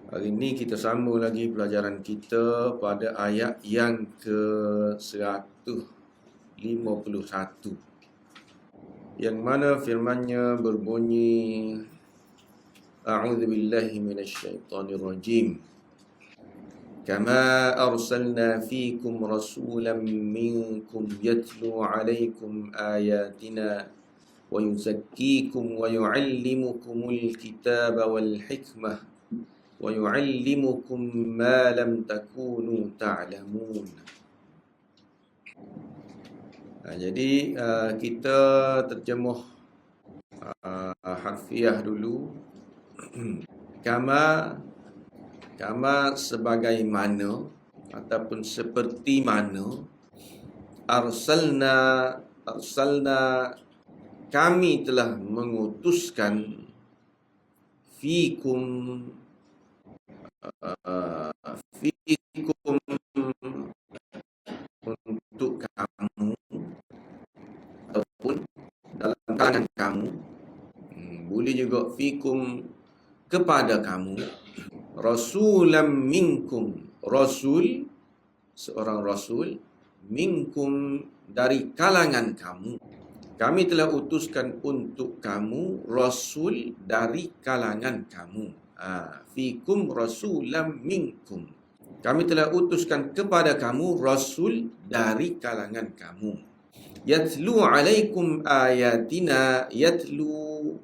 Hari ini kita sambung lagi pelajaran kita pada ayat yang ke-151, yang mana firmannya berbunyi, A'udzubillahi minasyaitonirrajim. Kama arsalna fikum rasulan minkum yatlu alaikum ayatina wa yuzakkikum wa yu'allimukumul kitaba wal hikmah wa yu'allimukum ma lam takunu ta'lamun. Jadi kita terjemuh harfiah dulu. Kama sebagaimana ataupun seperti mana, arsalna kami telah mengutuskan, fikum untuk kamu ataupun dalam kalangan kamu, boleh juga fikum kepada kamu, rasulam minkum, rasul, seorang rasul, minkum dari kalangan kamu. Kami telah utuskan untuk kamu rasul dari kalangan kamu. Fikum rasulam minkum. Kami telah utuskan kepada kamu rasul dari kalangan kamu. Yatlu alaikum ayatina. Yatlu,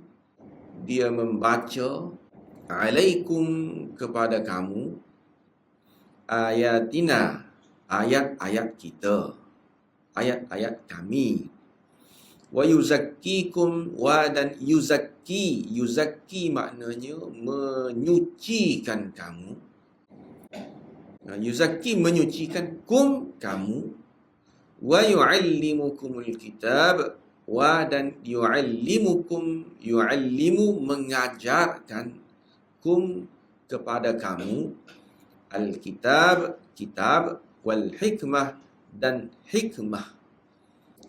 dia membaca, alaikum kepada kamu, ayatina, ayat-ayat kita, ayat-ayat kami. Wa yuzakkikum, wa dan yuzakki maknanya menyucikan kamu. Yuzakki menyucikan, kum kamu, wa yu'allimukumul kitab, wa dan yu'allimu mengajarkan, kum kepada kamu, al-kitab kitab, wal hikmah dan hikmah.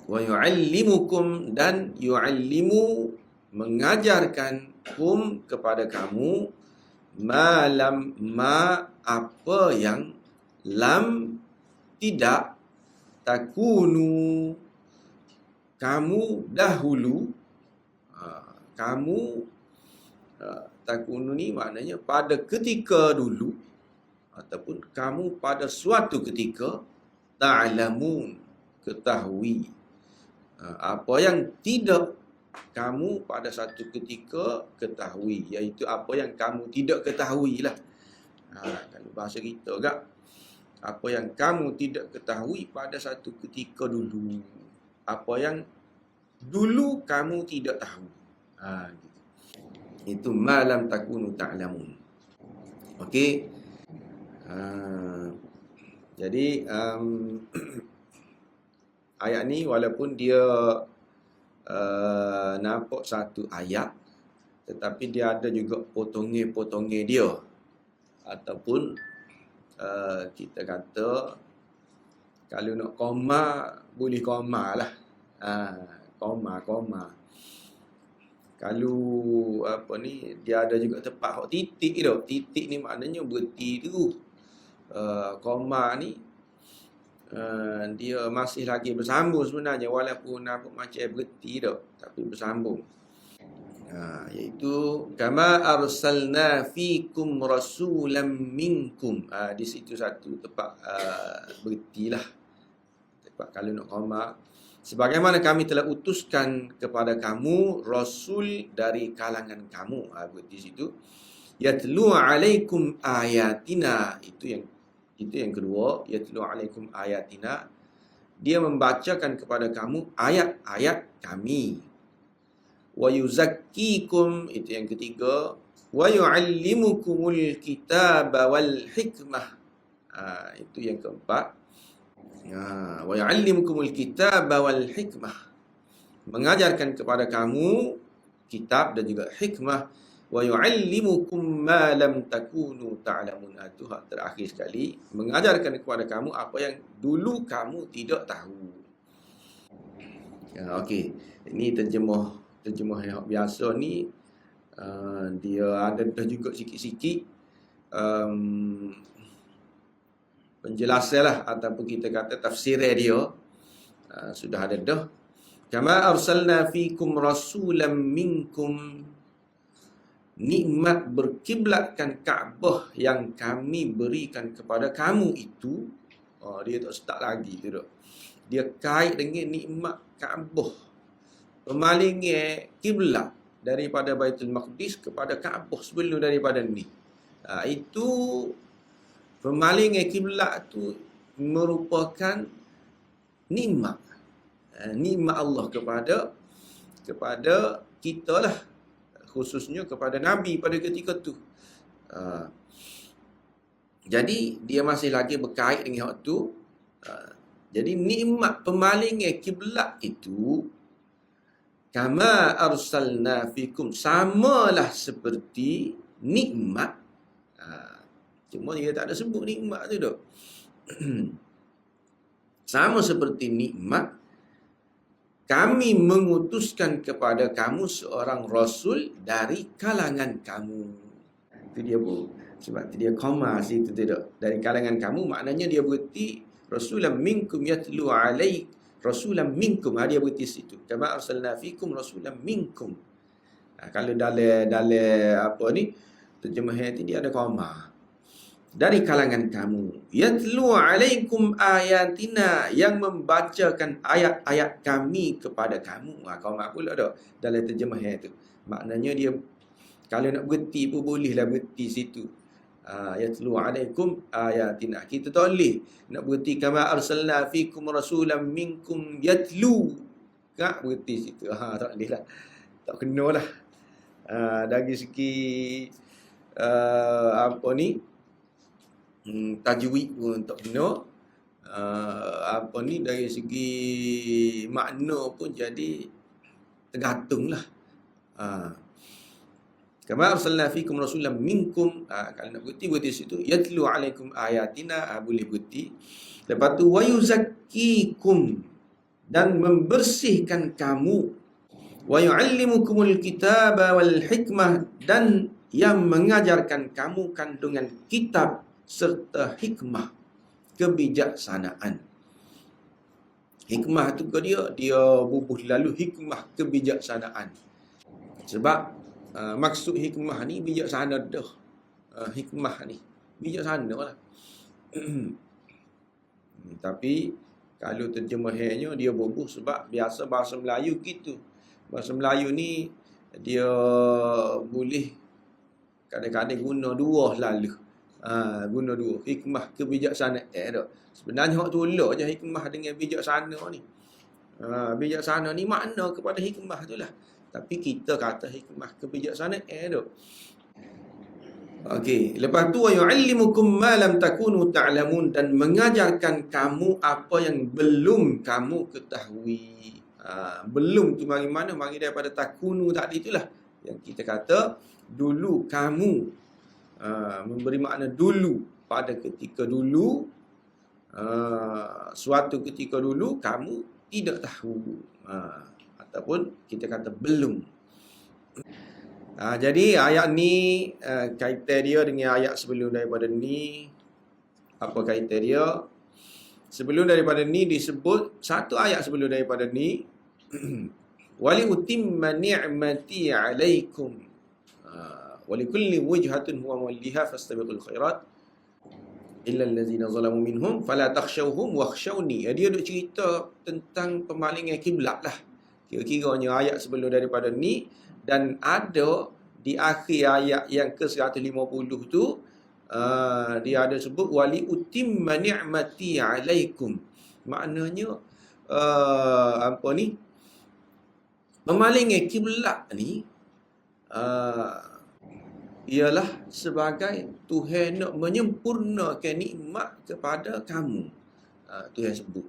Wa yu'allimukum dan yu'allimu mengajarkan, kum kepada kamu, ma apa yang, lam tidak, takunu kamu dahulu, takunu ni maknanya pada ketika dulu, ataupun kamu pada suatu ketika, ta'lamun ketahui, apa yang tidak kamu pada satu ketika ketahui, iaitu apa yang kamu tidak ketahui lah. Kalau bahasa kita agak, apa yang kamu tidak ketahui pada satu ketika dulu, apa yang dulu kamu tidak tahu. Gitu. Itu malam takunu ta'lamun. Okey. Jadi ayat ni walaupun dia nampak satu ayat, tetapi dia ada juga potongnya dia, ataupun kita kata kalau nak koma, boleh koma lah. Koma. Kalau dia ada juga tempat titik tu. Titik ni maknanya berhenti tu. Koma ni dia masih lagi bersambung sebenarnya, walaupun nampak macam berhenti tu, tapi bersambung. Iaitu kama arsalna fikum rasulam minkum. Di situ satu tempat berhentilah. Tempat kalau nak koma, sebagaimana kami telah utuskan kepada kamu rasul dari kalangan kamu. Di situ yatlu alaikum ayatina, itu yang kedua, yatlu alaikum ayatina, dia membacakan kepada kamu ayat-ayat kami. Wa yuzakkikum, itu yang ketiga, wa yu'allimukumul kitaba wal hikmah, itu yang keempat. Wa yu'allimukumul kitaba wal hikmah, mengajarkan kepada kamu kitab dan juga hikmah. Wa yu'allimukum ma lam takunu ta'lamun. Itu hak terakhir sekali, mengajarkan kepada kamu apa yang dulu kamu tidak tahu. Okey, ini terjemah yang biasa ni. Dia ada juga sikit-sikit penjelasan lah, ataupun kita kata tafsir dia sudah ada dah. Kama arsalna fikum rasulam minkum, nikmat berkiblatkan Kaabah yang kami berikan kepada kamu itu, dia tak start lagi tu dok. Dia kait dengan nikmat Kaabah, pemalingnya kiblat daripada Baitul Maqdis kepada Kaabah sebelum daripada ni. Itu pemalingnya kiblat tu merupakan nikmat, nikmat Allah kepada kita lah, khususnya kepada Nabi pada ketika tu. Jadi dia masih lagi berkait dengan hak tu. Jadi nikmat pemalingnya kiblat itu, kama arsalna fikum, samalah seperti nikmat. Cuma dia tak ada sebut nikmat tu dok. Sama seperti nikmat, kami mengutuskan kepada kamu seorang rasul dari kalangan kamu. Itu dia bu. Sebab dia koma situ tidak. Dari kalangan kamu maknanya dia berarti rasulan minkum yatlu alaik, rasulan minkum, dia berarti situ. Kama arsalna fikum rasulan minkum. Kalau dalam apa ni terjemahan dia ada koma. Dari kalangan kamu, yatlu alaikum ayatina, yang membacakan ayat-ayat kami kepada kamu. Koma pula dah dalam terjemahan tu. Maknanya dia kalau nak berhenti pun bolehlah berhenti situ. Yatlu alaikum ayatina. Kita tak boleh nak berhenti kama arsalna fikum rasulan minkum yatlu. Tak berhenti situ. Tak boleh lah. Tak kena lah. Dari segi apa ni, tajwid pun tak kena. Apa ni, dari segi makna pun jadi tergantung lah. Kama arsalna fikum rasulan minkum, kalau nak berhenti situ. Yatlu alaikum ayatina, boleh berhenti. Lepas tu wa yuzakkikum, dan membersihkan kamu. Wa yuallimukumul kitaba wal hikmah, dan yang mengajarkan kamu kandungan kitab serta hikmah, kebijaksanaan. Hikmah tu ke dia bubuh lalu hikmah kebijaksanaan. Sebab maksud hikmah ni bijaksana dah. Hikmah ni bijaksana lah. Tapi kalau terjemahannya dia bubuh sebab biasa bahasa Melayu gitu. Bahasa Melayu ni dia boleh kadang-kadang guna dua lalu. Guna dua. Hikmah kebijaksanaan dah. Sebenarnya hak tu elok je hikmah dengan bijaksana ni. Bijaksana ni makna kepada hikmah tu lah. Tapi kita kata hikmah kebijaksanaan tu. Okey, lepas tu yu'allimukum ma lam takunu ta'lamun, dan mengajarkan kamu apa yang belum kamu ketahui. Belum tu mari mana? Mari daripada takunu tadi itulah yang kita kata dulu kamu, memberi makna dulu, pada ketika dulu, suatu ketika dulu kamu tidak tahu. Ataupun kita kata belum. Jadi ayat ni kaitan dia dengan ayat sebelum daripada ni. Apa kaitan dia? Sebelum daripada ni disebut, satu ayat sebelum daripada ni, wali utimma ni'mati alaikum wali kulli wajhatin huwa mawliha fastabiqul khairat illa allazina zalamu minhum fala takhshawhum wakhshawni. Dia duk cerita tentang pemalingan kiblat lah. Kira-kiranya ayat sebelum daripada ni, dan ada di akhir ayat yang ke-150 tu, dia ada sebut wali utimma ni'mati alaikum. Maknanya apa ni, pemalingan kiblat ni ialah sebagai Tuhan nak menyempurnakan nikmat kepada kamu. Tuhan sebut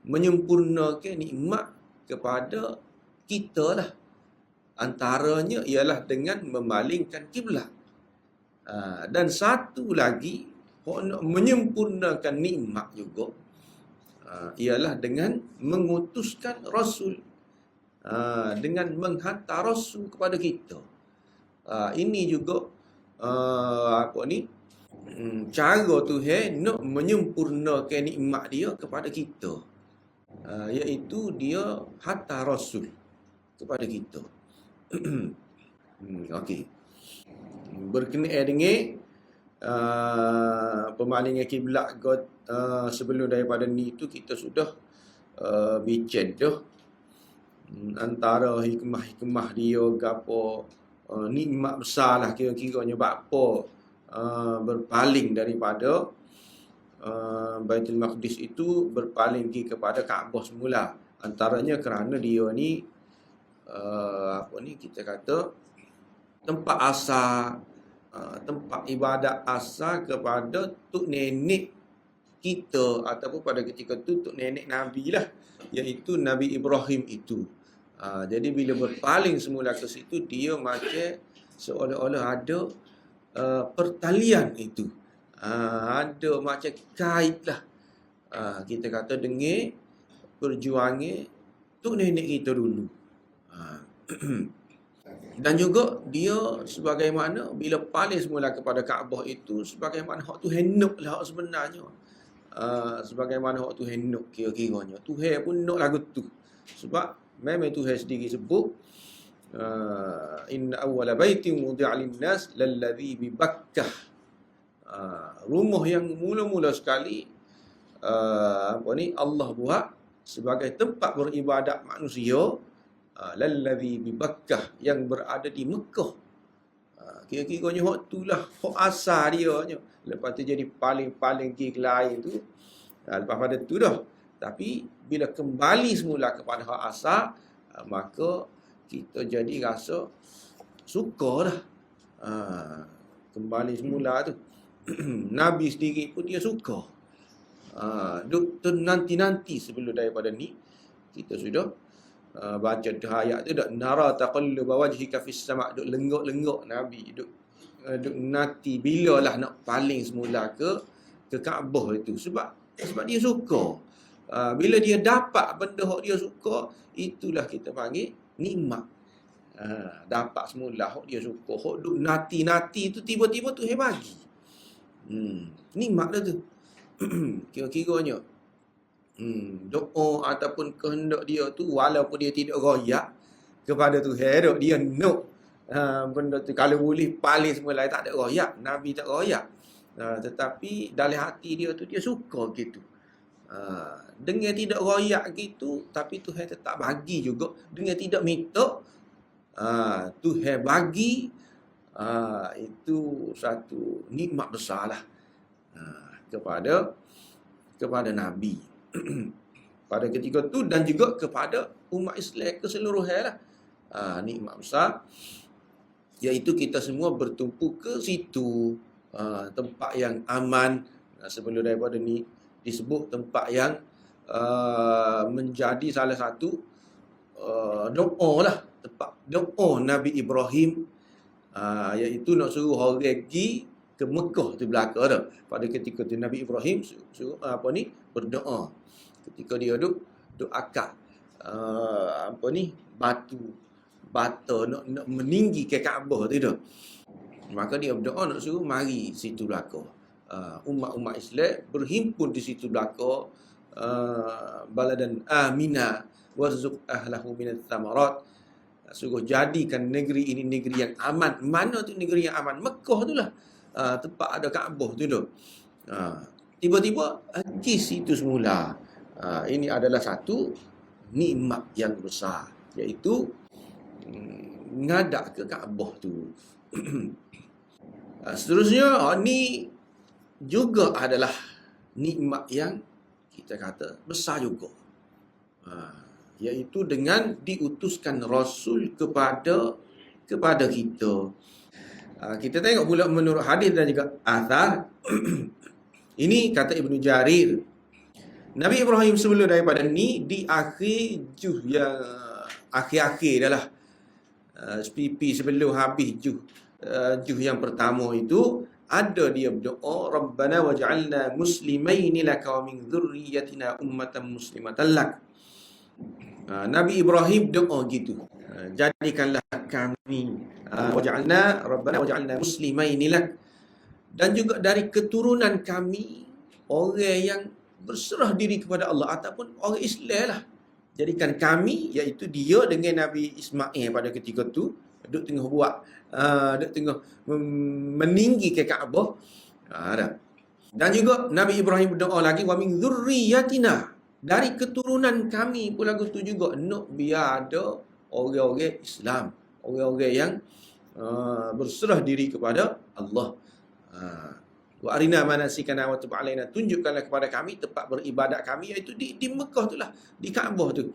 menyempurnakan nikmat kepada kita lah. Antaranya ialah dengan memalingkan kiblat. Dan satu lagi, nak menyempurnakan nikmat juga, ialah dengan mengutuskan Rasul, dengan menghantar Rasul kepada kita. Ini juga apa ni, cara Tuhan nak menyempurnakan nikmat dia kepada kita, iaitu dia hantar Rasul kepada kita. Okey. Berkenaan dengan pemalingan kiblat sebelum daripada ni tu kita sudah bincang dah antara hikmah-hikmah dia gapo, nikmat besar lah kira-kiranya apa berpaling daripada Baitul Maqdis itu berpaling kepada Kaabah semula. Antaranya kerana dia ni kita kata tempat asal, tempat ibadat asal kepada tok nenek kita, ataupun pada ketika tu tok nenek Nabi lah, iaitu Nabi Ibrahim itu. Jadi bila berpaling semula ke situ, dia macam seolah-olah ada pertalian itu, ada macam kait lah, kita kata dengan perjuangan tok nenek kita dulu. Dan juga dia sebagaimana bila paling semula kepada Kaabah itu, sebagaimana hak tu hendak lah hak sebenarnya. Sebagaimana hak tu hendak kira-kiranya. Tuhan pun nak lagu tu. Sebab memang Tuhan sendiri sebut, inna awwala baitin wudi'a lin-nas lalladhi bi Bakkah. Rumah yang mula-mula sekali Allah buat sebagai tempat beribadat manusia, lalladhi bi Bakkah, yang berada di Mekah. Kira-kiranya hak tu lah hak asal dia. Lepas tu jadi paling-paling ke lain tu, lepas pada tu dah. Tapi bila kembali semula kepada hak asal, maka kita jadi rasa suka dah. Kembali semula tu. Nabi sendiri pun dia suka. Duk nanti-nanti sebelum daripada ni kita sudah baca ayat tu, dak nara taqalluba wajhika fis sama', duk lenggok-lenggok Nabi, duk nanti bilalah nak paling semula ke Kaabah itu, sebab dia suka. Bila dia dapat benda hak dia suka, itulah kita panggil nikmat. Dapat semula hak dia suka, hak duk nanti tu tiba-tiba tu bagi. Nikmat dah tu. Kira-kiranya doa ataupun kehendak dia tu, walaupun dia tidak royak kepada Tuhan, dia nak benda tu kalau boleh paling semula, tak ada royak. Nabi tak royak, tetapi dalam hati dia tu dia suka gitu. Dengan tidak royak gitu, tapi Tuhan tetap bagi juga. Dengan tidak minta, Tuhan bagi. Itu satu nikmat besar lah kepada Nabi pada ketika tu, dan juga kepada umat Islam keseluruhan lah. Nikmat besar, iaitu kita semua bertumpu ke situ, tempat yang aman. Sebelum daripada ni disebut tempat yang menjadi salah satu doa lah, tempat doa Nabi Ibrahim, iaitu nak suruh orang pergi ke Mekah tu belakang dah. Pada ketika tu Nabi Ibrahim suruh berdoa ketika dia duk akak bata nak meninggi ke Kaabah tu dah. Maka dia berdoa nak suruh mari situ belakang. Umat-umat Islam berhimpun di situ belakang, baladan amina warzuq ahlahu minat thamarat, suruh jadikan negeri ini negeri yang aman. Mana tu negeri yang aman? Mekah tu lah, tempat ada Kaabah tu dah. Tiba-tiba di situ semula. Ini adalah satu nikmat yang besar, iaitu ngadak ke Kaabah tu. Seterusnya, ni juga adalah nikmat yang kita kata besar juga, iaitu dengan diutuskan Rasul kepada kita. Kita tengok pula menurut hadis dan juga athar. Ini kata Ibnu Jarir, Nabi Ibrahim sebelum daripada ni, di akhir juh yang akhir-akhir dah lah, pipi sebelum habis juh yang pertama itu, ada dia berdoa, Rabbana waj'alna muslimaini laka wa min dzurriyyatina ummatan muslimatan lak. Nabi Ibrahim doa gitu. jadikanlah kami waj'alna muslimaini lak, dan juga dari keturunan kami orang yang berserah diri kepada Allah ataupun orang Islam lah. Jadikan kami, iaitu dia dengan Nabi Ismail pada ketika tu duk tengah buat duk tengah meninggi ke Kaabah. Dan juga Nabi Ibrahim berdoa lagi, wa min dzurriyyatina, dari keturunan kami pula tu juga nak biar ada orang-orang Islam, orang-orang yang berserah diri kepada Allah. Wa arina manasikana wa tub alaina, tunjukkanlah kepada kami tempat beribadat kami, iaitu di Mekah tu lah, di Kaabah tu.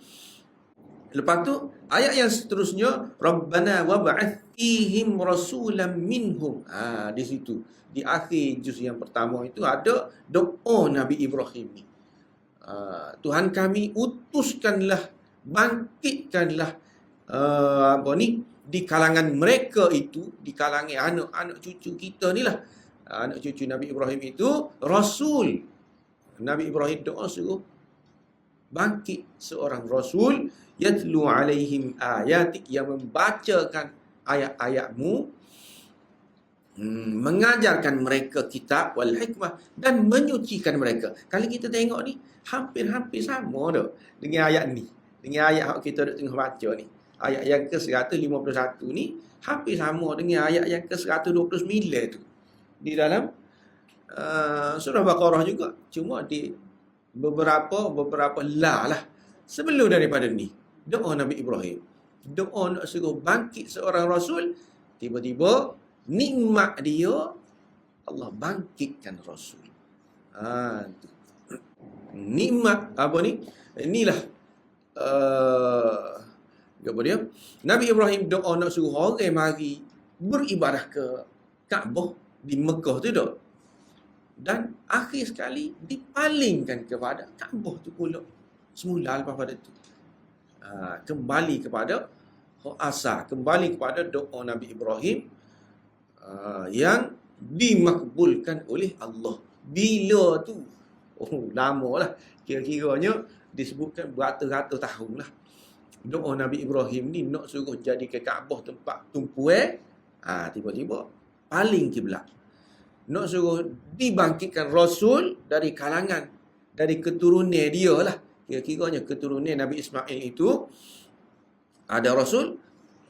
Lepas tu ayat yang seterusnya, Rabbana wab'ath fihim rasulan minhum. Di situ, di akhir juz yang pertama itu ada doa Nabi Ibrahim ni. Tuhan kami, utuskanlah, bangkitkanlah di kalangan mereka itu, di kalangan anak-anak cucu kita ni lah, anak cucu Nabi Ibrahim itu rasul. Nabi Ibrahim doa suruh bangkit seorang rasul, yatlu alaihim ayatik, yang membacakan ayat-ayatmu, mengajarkan mereka kitab wal hikmah, dan menyucikan mereka. Kalau kita tengok ni hampir-hampir sama dah dengan ayat ni, dengan ayat yang kita tengah baca ni. Ayat yang ke-151 ni hampir sama dengan ayat yang ke-129 tu di dalam surah Baqarah juga. Cuma di beberapa lah sebelum daripada ni. Doa Nabi Ibrahim, doa nak suruh bangkit seorang rasul, tiba-tiba nikmat dia Allah bangkitkan rasul. Nikmat apa ni? Inilah apa dia? Nabi Ibrahim doa nak suruh orang mari beribadah ke Kaabah di Mekah tu dah. Dan akhir sekali dipalingkan kepada Kaabah tu pula semula lepas pada tu. Kembali kepada asal, kembali kepada doa Nabi Ibrahim yang dimakbulkan oleh Allah. Bila tu? Lama lah. Kira-kiranya disebutkan beratus-ratus tahun lah. Doa Nabi Ibrahim ni nak suruh jadi ke Kaabah tempat tumpuan, tiba-tiba paling kiblat. Nak suruh dibangkitkan rasul dari kalangan, dari keturunan dia lah. Kira-kiranya keturunan Nabi Ismail itu ada rasul,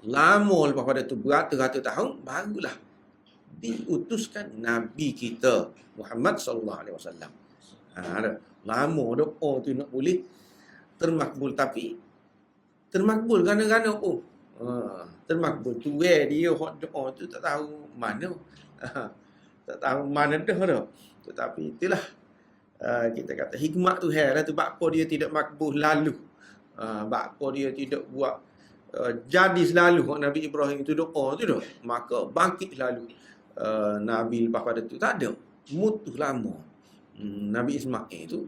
lama lepas pada tu beratus-ratus tahun barulah diutuskan Nabi kita Muhammad sallallahu alaihi wasallam. Lama doa tu nak boleh termakbul, tapi termakbul kerana apa? Termakbul tu dia hot doa tu tak tahu mana. Tak tahu mana dah. Tetapi itulah kita kata hikmat tu lah tu, bakpo dia tidak makbul lalu. Bakpo dia tidak buat jadi selalu Nabi Ibrahim itu doa tu dah, maka bangkit lalu Nabi lepas pada tu tak ada, mutuh lama. Nabi Ismail itu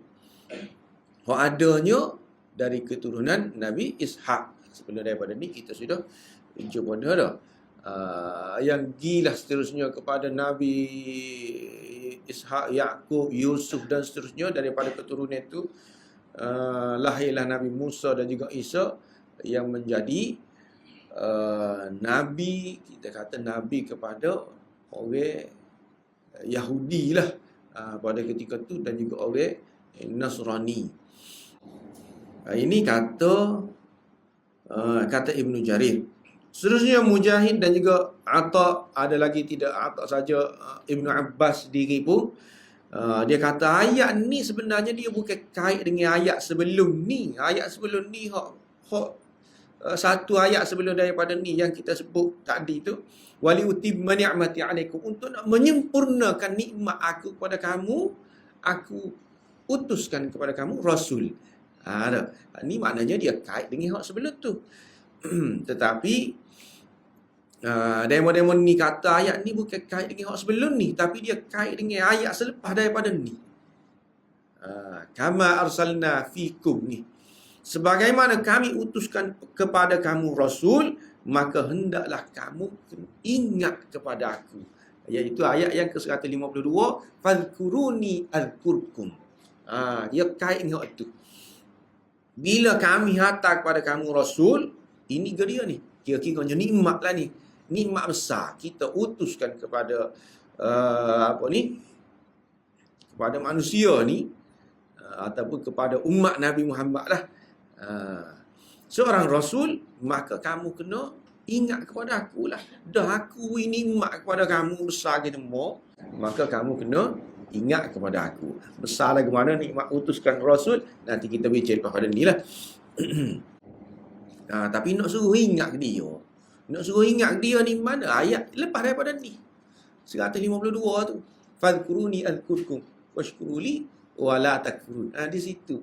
adanya dari keturunan Nabi Ishak. Sebelum daripada ni kita sudah jumpa dah. Yang gila seterusnya kepada Nabi Ishak, Yaqub, Yusuf dan seterusnya, daripada keturunan itu lahirlah Nabi Musa dan juga Isa yang menjadi Nabi, kita kata Nabi kepada orang Yahudi lah pada ketika itu, dan juga orang Nasrani. Ini kata Ibnu Jarir. Seterusnya Mujahid dan juga Atta, ada lagi tidak Atta saja, Ibnu Abbas diri pun dia kata ayat ni sebenarnya dia bukan kait dengan ayat sebelum ni. Ayat sebelum ni satu ayat sebelum daripada ni yang kita sebut tadi tu, wali utimma ni'mati alaikum, untuk nak menyempurnakan nikmat aku kepada kamu, aku utuskan kepada kamu rasul. Ni maknanya dia kait dengan hak sebelum tu. Tetapi demo-demo ni kata ayat ni bukan kait dengan hak sebelum ni, tapi dia kait dengan ayat selepas daripada ni. Kama arsalna fikum ni, sebagaimana kami utuskan kepada kamu rasul, maka hendaklah kamu ingat kepada aku. Iaitu ayat yang ke-152, fadhkuruni azkurkum. Dia kait dengan hak tu. Bila kami hantar kepada kamu rasul, ini ke dia ni, Kira-kiranya nikmat lah ni. Nikmat besar. Kita utuskan kepada kepada manusia ni, ataupun kepada umat Nabi Muhammad lah. Seorang Rasul, maka kamu kena ingat kepada aku lah. Dah aku beri nikmat kepada kamu besar gitu mau, maka kamu kena ingat kepada aku. Besar lagi mana nikmat utuskan Rasul, nanti kita bincang pada ni lah. Tapi nak suruh ingat ke dia. Nak suruh ingat ke dia ni mana? Ayat lepas daripada ni. 152 tu. Fadhkuruni adhkurkum washkuruli wala takfurun. Di situ.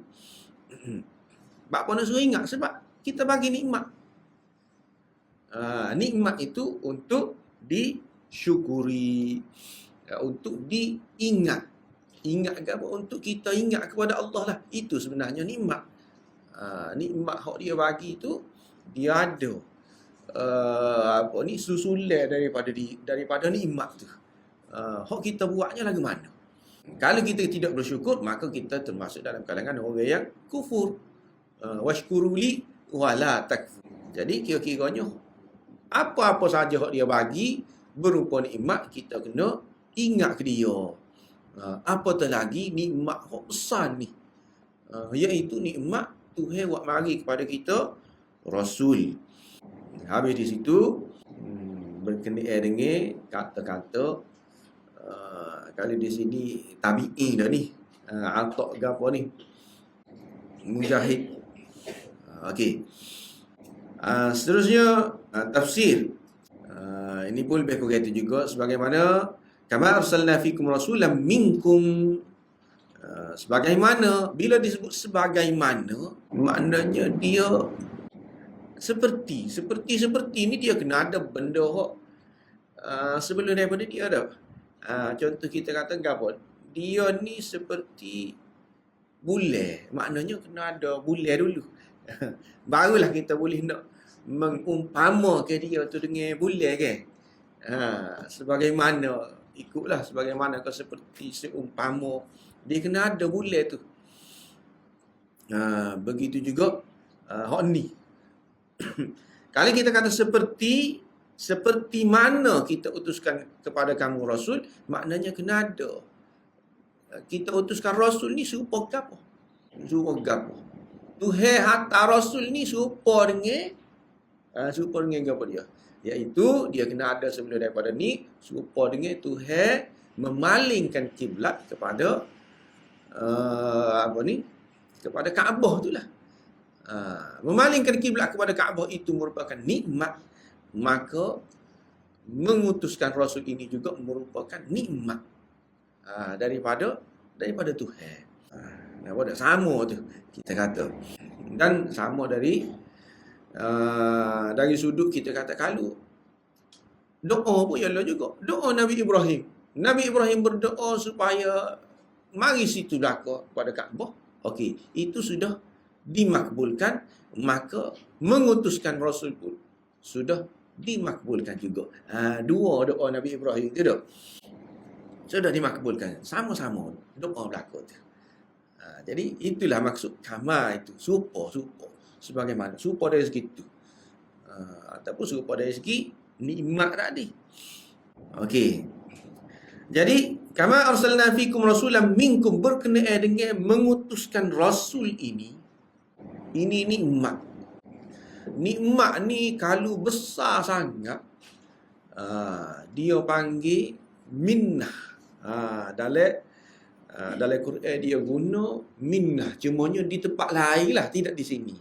Apa nak suruh ingat? Sebab kita bagi nikmat. Nikmat itu untuk disyukuri, untuk diingat. Ingat ke apa? Untuk kita ingat kepada Allah lah. Itu sebenarnya nikmat. Nikmat hak dia bagi tu, dia ada susulan daripada nikmat tu. Hak kita buatnya lagu mana? Kalau kita tidak bersyukur, maka kita termasuk dalam kalangan orang yang kufur. Washkuruli wala takfur. Jadi kira-kiranya apa-apa saja hak dia bagi berupa nikmat, kita kena ingat ke dia. Apatah lagi nikmat hak besar ni, iaitu nikmat Tuhan buat mari kepada kita Rasul. Habis di situ berkenaan dengan kata-kata kalau di sini tabi'in dah ni, Atta' ke apa ni, Mujahid. Okey. Seterusnya tafsir. Ini pun lebih kurang itu juga, sebagaimana kama arsalna fikum rasulan minkum. Sebagaimana, bila disebut sebagaimana, maknanya dia seperti ni, dia kena ada benda sebelum daripada dia dah. Contoh kita kata apa? Dia ni seperti bulan, maknanya kena ada bulan dulu. Barulah kita boleh nak mengumpamakan dia tu dengan bulan kan. Sebagaimana, ikutlah sebagaimana ke seperti seumpama, dia kena ada bulan tu. Begitu juga hak ni. Kalau kita kata seperti mana kita utuskan kepada kamu Rasul, maknanya kena ada. Kita utuskan Rasul ni serupa gapo? Serupa gapo? Tuhan hantar Rasul ni serupa dengan gapo dia? Iaitu dia kena ada sebelum daripada ni, serupa dengan Tuhan memalingkan kiblat kepada kepada Kaabah itulah. Memalingkan kiblat kepada Kaabah itu merupakan nikmat, maka mengutuskan Rasul ini juga merupakan nikmat daripada Tuhan. Nampak tak? Sama tu kita kata. Dan sama dari sudut kita kata, kalau doa pun ialah juga doa Nabi Ibrahim. Nabi Ibrahim berdoa supaya mari situ belaka kepada Kaabah. Okey, itu sudah dimakbulkan, maka mengutuskan Rasul pun sudah dimakbulkan juga. Dua doa Nabi Ibrahim itu dah sudah dimakbulkan. Sama-sama doa belaka tu. Jadi itulah maksud kama itu. Serupa. Sebagaimana serupa dari segi itu. Ataupun serupa dari segi nikmat tadi. Okey. Jadi kama arsalna fikum rasulan minkum, berkenaan dengan mengutuskan Rasul ini nikmat. Nikmat ni kalau besar sangat, dia panggil minnah. Dalam Quran dia guna minnah, cumanya di tempat lain lah, tidak di sini.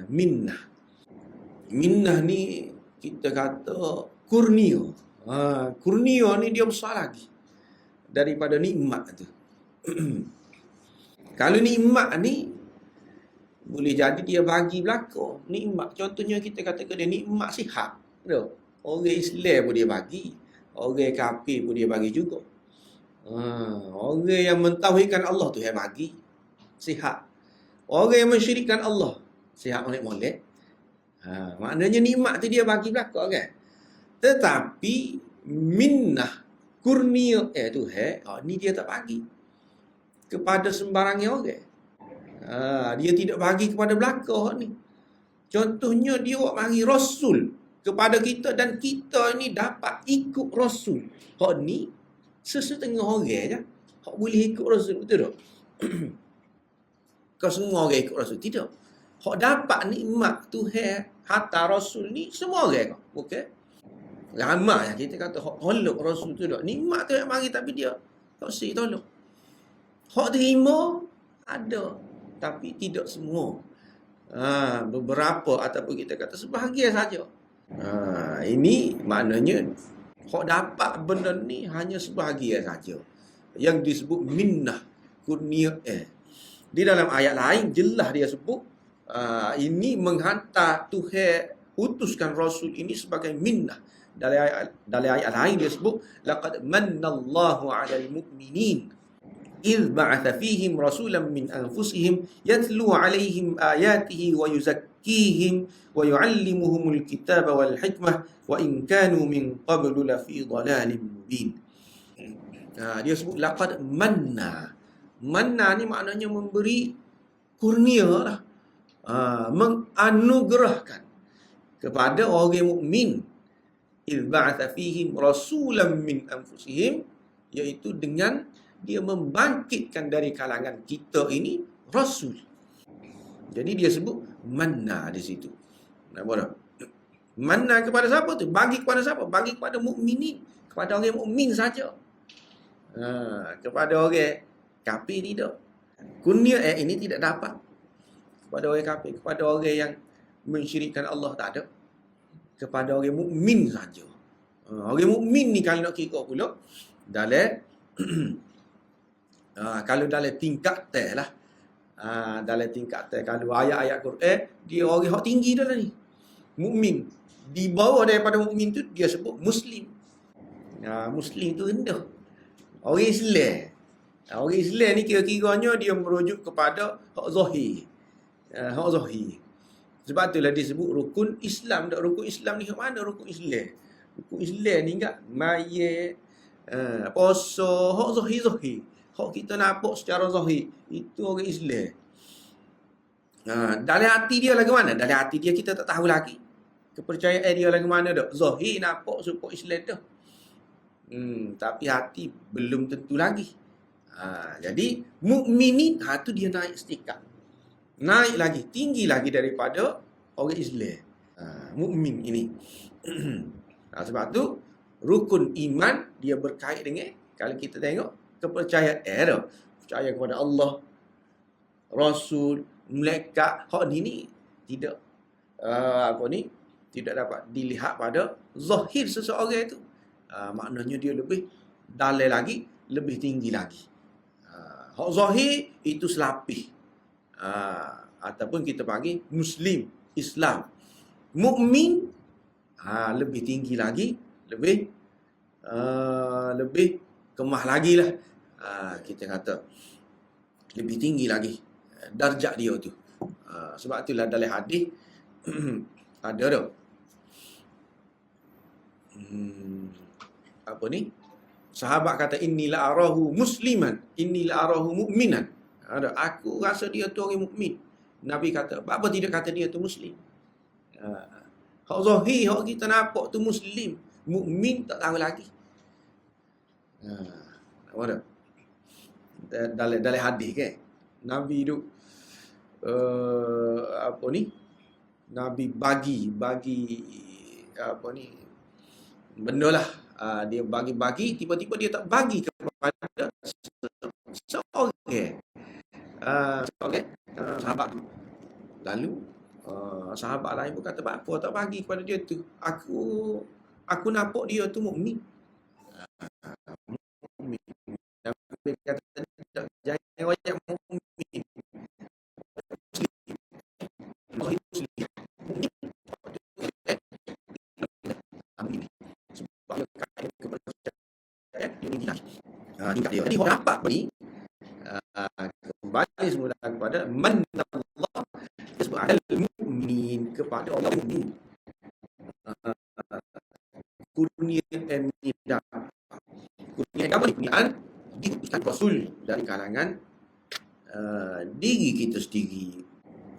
Minnah ni kita kata kurnia. Kurnia ni dia besar lagi daripada nikmat tu. Kalau nikmat ni boleh jadi dia bagi belaka. Nikmat, contohnya kita katakan dia nikmat sihat. Orang Islam pun dia bagi, orang kafir pun dia bagi juga. Orang yang mentauhidkan Allah tu yang bagi sihat. Orang yang mensyirikkan Allah sihat molek-molek. Maknanya nikmat tu dia bagi belaka kan. Tetapi minnah, kurnia Tuhan, ni dia tak bagi kepada sembarangnya orang. Dia tidak bagi kepada belaka ni. Contohnya dia buat mari Rasul kepada kita dan kita ni dapat ikut Rasul. Hak ni sesetengah orang je hak boleh ikut Rasul, betul tak? Kau semua orang ikut Rasul? Tidak. Hak dapat nikmat Tuhan hantar Rasul ni semua orang kau. Okey. Ramai yang kita kata hak tolak Rasul tu tak. Nikmat tu yang mari tapi dia tak si tolak. Hak terima ada tapi tidak semua. Beberapa ataupun kita kata sebahagian saja. Ini maknanya hak dapat benda ni hanya sebahagian saja. Yang disebut minnah, kurnia. Di dalam ayat lain jelas dia sebut ini menghantar Tuhan utuskan Rasul ini sebagai minnah. Dalam ayat lain dia sebut laqad mannallahu 'alal mu'minin إذ بعث فيهم رسولا من أنفسهم يتلو عليهم آياته ويزكيهم ويعلمهم الكتاب والحكمة وإن كانوا من قبل لفي ضلال مبين. Dia sebut laqad manna. Manna ni maknanya memberi kurnia lah. Menganugerahkan kepada orang mukmin. إذ بعث فيهم رسولا من أنفسهم, iaitu dengan dia membangkitkan dari kalangan kita ini Rasul. Jadi dia sebut manna di situ. Nampak tak? Manna kepada siapa tu? Bagi kepada siapa? Bagi kepada mukminin, kepada orang mukmin saja. Kepada orang kafir tidak. Kurnia ini tidak dapat kepada orang kafir, kepada orang yang mensyirikkan Allah tak ada. Kepada orang mukmin saja. Orang mukmin ni kalau nak kira pula dalam kalau dalam tingkat teh lah. Dalam tingkat teh, kalau ayat-ayat Quran, dia orang hak tinggi dah lah ni. Mukmin. Di bawah daripada mukmin tu dia sebut Muslim. Muslim tu rendah. Orang Islam. Orang Islam ni kira-kiranya dia merujuk kepada hak zahir. Hak zahir. Sebab itulah disebut rukun Islam. Rukun Islam ni hak mana rukun Islam? Rukun Islam ni enggak mayat, puasa, hak zahir-zahir. Hak kita nampak secara zahir, itu orang Islam. Dalam hati dia lagu mana? Dalam hati dia kita tak tahu lagi. Kepercayaan dia lagu mana dah. Zahir nampak support Islam dah. Tapi hati belum tentu lagi. Jadi mukminin tu dia naik setingkat. Naik lagi, tinggi lagi daripada orang Islam. Mukmin ini. Sebab tu rukun iman dia berkait dengan, kalau kita tengok kepercayaan percaya kepada Allah, Rasul, malaikat. Hak ni tidak tidak dapat dilihat pada zahir seseorang itu. Maknanya dia lebih dalam lagi, lebih tinggi lagi. Hak zahir itu selapis. Ataupun kita panggil Muslim, Islam. Mukmin lebih tinggi lagi, lebih kemah lagi lah. Kita kata lebih tinggi lagi darjat dia tu. Sebab itulah dalam hadis ada dah. Apa ni? Sahabat kata inni la arahu musliman, inni la arahu mu'minan. Aku rasa dia tu orang mukmin. Nabi kata, apa tidak kata dia tu muslim? Hak zahir, hak kita nampak tu muslim. Mukmin tak tahu lagi. Apa dalam hadis kan, Nabi tu apa ni, Nabi bagi apa ni benda lah, dia bagi tiba-tiba dia tak bagi kepada seorang sahabat tu. Lalu sahabat lain pun kata, apa tak bagi kepada dia tu? Aku nampak dia tu mukmin. Nabi kata, jangan royak mukmin. Sebab tingkat dia. Jadi orang dapat ni kembali semula kepada manallah, disebut al-mu'min, kepada orang mukmin. Kurnia ini dapat. Kurnia apa? Kurniaan diutuskan Rasul dari kalangan diri kita sendiri.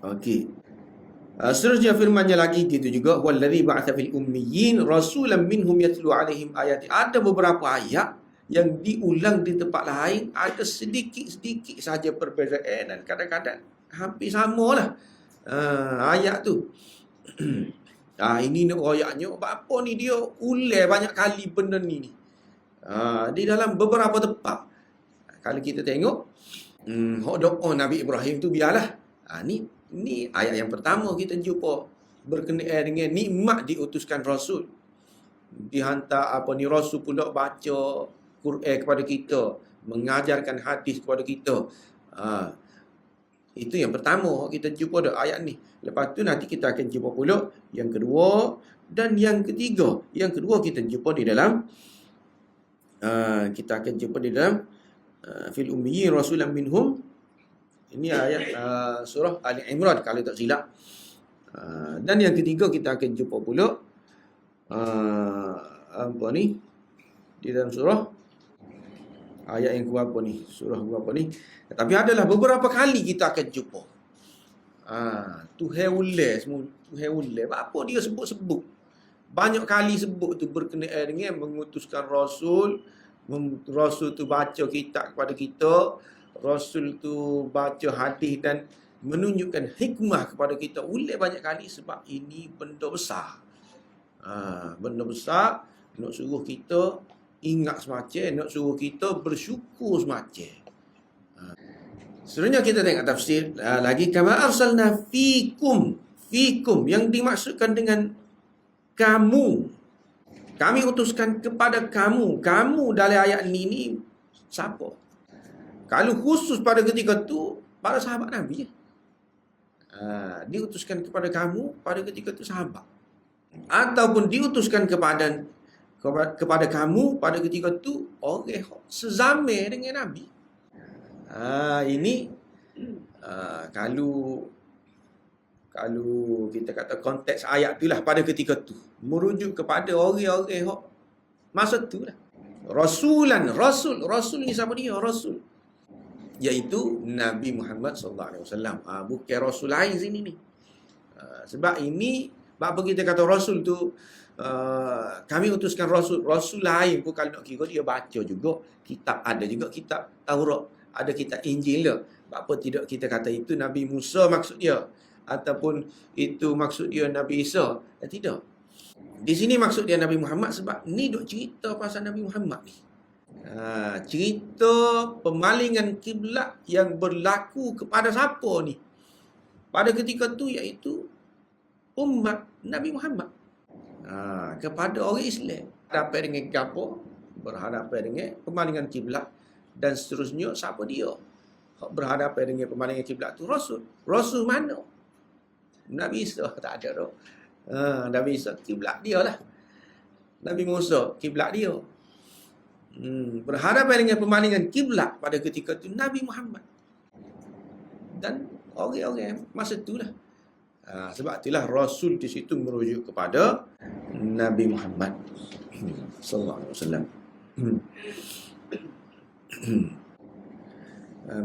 Okey. Seterusnya firman-Nya lagi gitu juga, wallazi ba'atsa fil ummiyyin rasulan minhum yatlu 'alaihim ayati. Ada beberapa ayat yang diulang di tempat lain, ada sedikit-sedikit saja perbezaan dan kadang-kadang hampir samalah ayat tu. Ini nak royaknya apa ni, dia ulang banyak kali benda ni. Di dalam beberapa tempat. Kalau kita tengok doa Nabi Ibrahim tu biarlah. Ni ayat yang pertama kita jumpa berkenaan dengan nikmat diutuskan Rasul. Dihantar Rasul pula baca Quran kepada kita, mengajarkan hadis kepada kita. Itu yang pertama kita jumpa ayat ni. Lepas tu nanti kita akan jumpa pula yang kedua dan yang ketiga. Yang kedua kita jumpa di dalam fil ummiyyin rasulan minhum. Ini ayat surah Ali Imran kalau tak silap. Dan yang ketiga kita akan jumpa pula di dalam surah ayat yang berapa ni? Surah berapa ni? Tapi adalah beberapa kali kita akan jumpa. Tuhan ulang semua. Tuhan ulang. Apa dia sebut-sebut? Banyak kali sebut tu berkenaan dengan mengutuskan Rasul. Rasul tu baca kitab kepada kita. Rasul tu baca hadis dan menunjukkan hikmah kepada kita. Ulang banyak kali sebab ini benda besar. Benda besar. Nak suruh kita ingat semacam, nak suruh kita bersyukur semacam. Sebenarnya kita tengok tafsir lagi, kama arsalna fikum. Fikum yang dimaksudkan dengan kamu. Kami utuskan kepada kamu. Kamu dalam ayat ni siapa? Kalau khusus pada ketika tu, para sahabat Nabi. Diutuskan kepada kamu pada ketika tu sahabat. Ataupun diutuskan kepada kamu pada ketika tu orang sezamai dengan Nabi. Ini kalau kita kata konteks ayat tu lah pada ketika tu merujuk kepada orang-orang masa tu lah. Rasul ni siapa dia? Rasul iaitu Nabi Muhammad sallallahu alaihi wasallam. Bukan rasul lain sini ni. Sebab ini apa kita kata rasul tu kami utuskan rasul lain pun kalau nak kira dia baca juga kitab, ada juga kitab Taurat, ada kitab Injil lah. Apa tidak kita kata itu Nabi Musa maksud dia ataupun itu maksud dia Nabi Isa? Tidak. Di sini maksud dia Nabi Muhammad sebab ni duk cerita pasal Nabi Muhammad ni. Cerita pemalingan kiblat yang berlaku kepada siapa ni? Pada ketika tu iaitu umat Nabi Muhammad. Kepada orang Islam. Berhadapan dengan apa? Berhadapan dengan pemalingan kiblat dan seterusnya. Siapa dia? Berhadapan dengan pemalingan kiblat tu Rasul. Rasul mana? Nabi Isa tak ada dah. Nabi Isa kiblat dia lah. Nabi Musa kiblat dia. Berhadapan dengan pemalingan kiblat pada ketika itu Nabi Muhammad dan orang-orang masa itulah. Sebab itulah Rasul di situ merujuk kepada Nabi Muhammad sallallahu alaihi wasallam.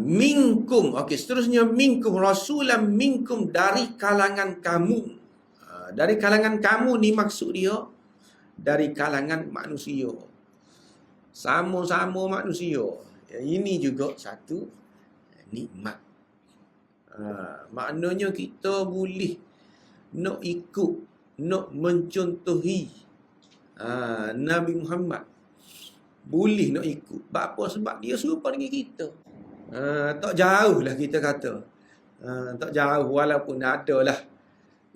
Minkum, seterusnya minkum rasulan minkum, dari kalangan kamu. Dari kalangan kamu ni maksud dia dari kalangan manusia. Sama-sama manusia. Ini juga satu nikmat. Maknanya kita boleh nak ikut, nak mencontohi Nabi Muhammad. Boleh nak ikut. Apa? Sebab dia serupa dengan kita. Tak jauh lah kita kata. Tak jauh, walaupun adalah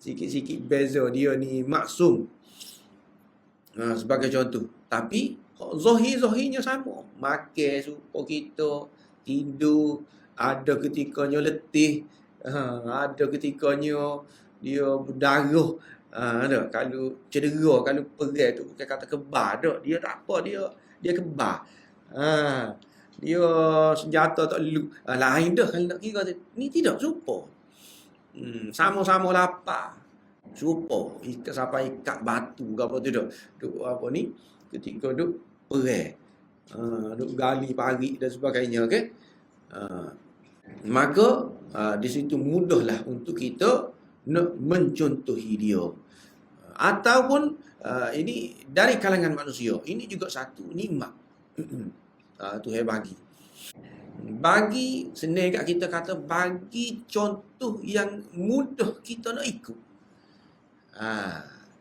sikit-sikit beza. Dia ni maksum. Sebagai contoh. Tapi zahir-zahirnya sama. Makan serupa kita, tidur, ada ketikanya letih, ada ketikanya dia berdarah. Kalau cedera, kalau perang tu bukan kata kebal dak. Dia tak apa, dia kebal. Dia senjata tak lelu. Lain dah kalau nak kira. Ni tidak serupa. Sama-sama lapar. Serupa. Sampai ikat batu ke apa tu dak. Duk apa ni? Ketika duk perang. Duk gali parit dan sebagainya, okey. Maka di situ mudahlah untuk kita nak mencontohi dia. Ataupun ini dari kalangan manusia. Ini juga satu nikmat. Tuhan bagi. Bagi, senang kat kita kata, bagi contoh yang mudah kita nak ikut.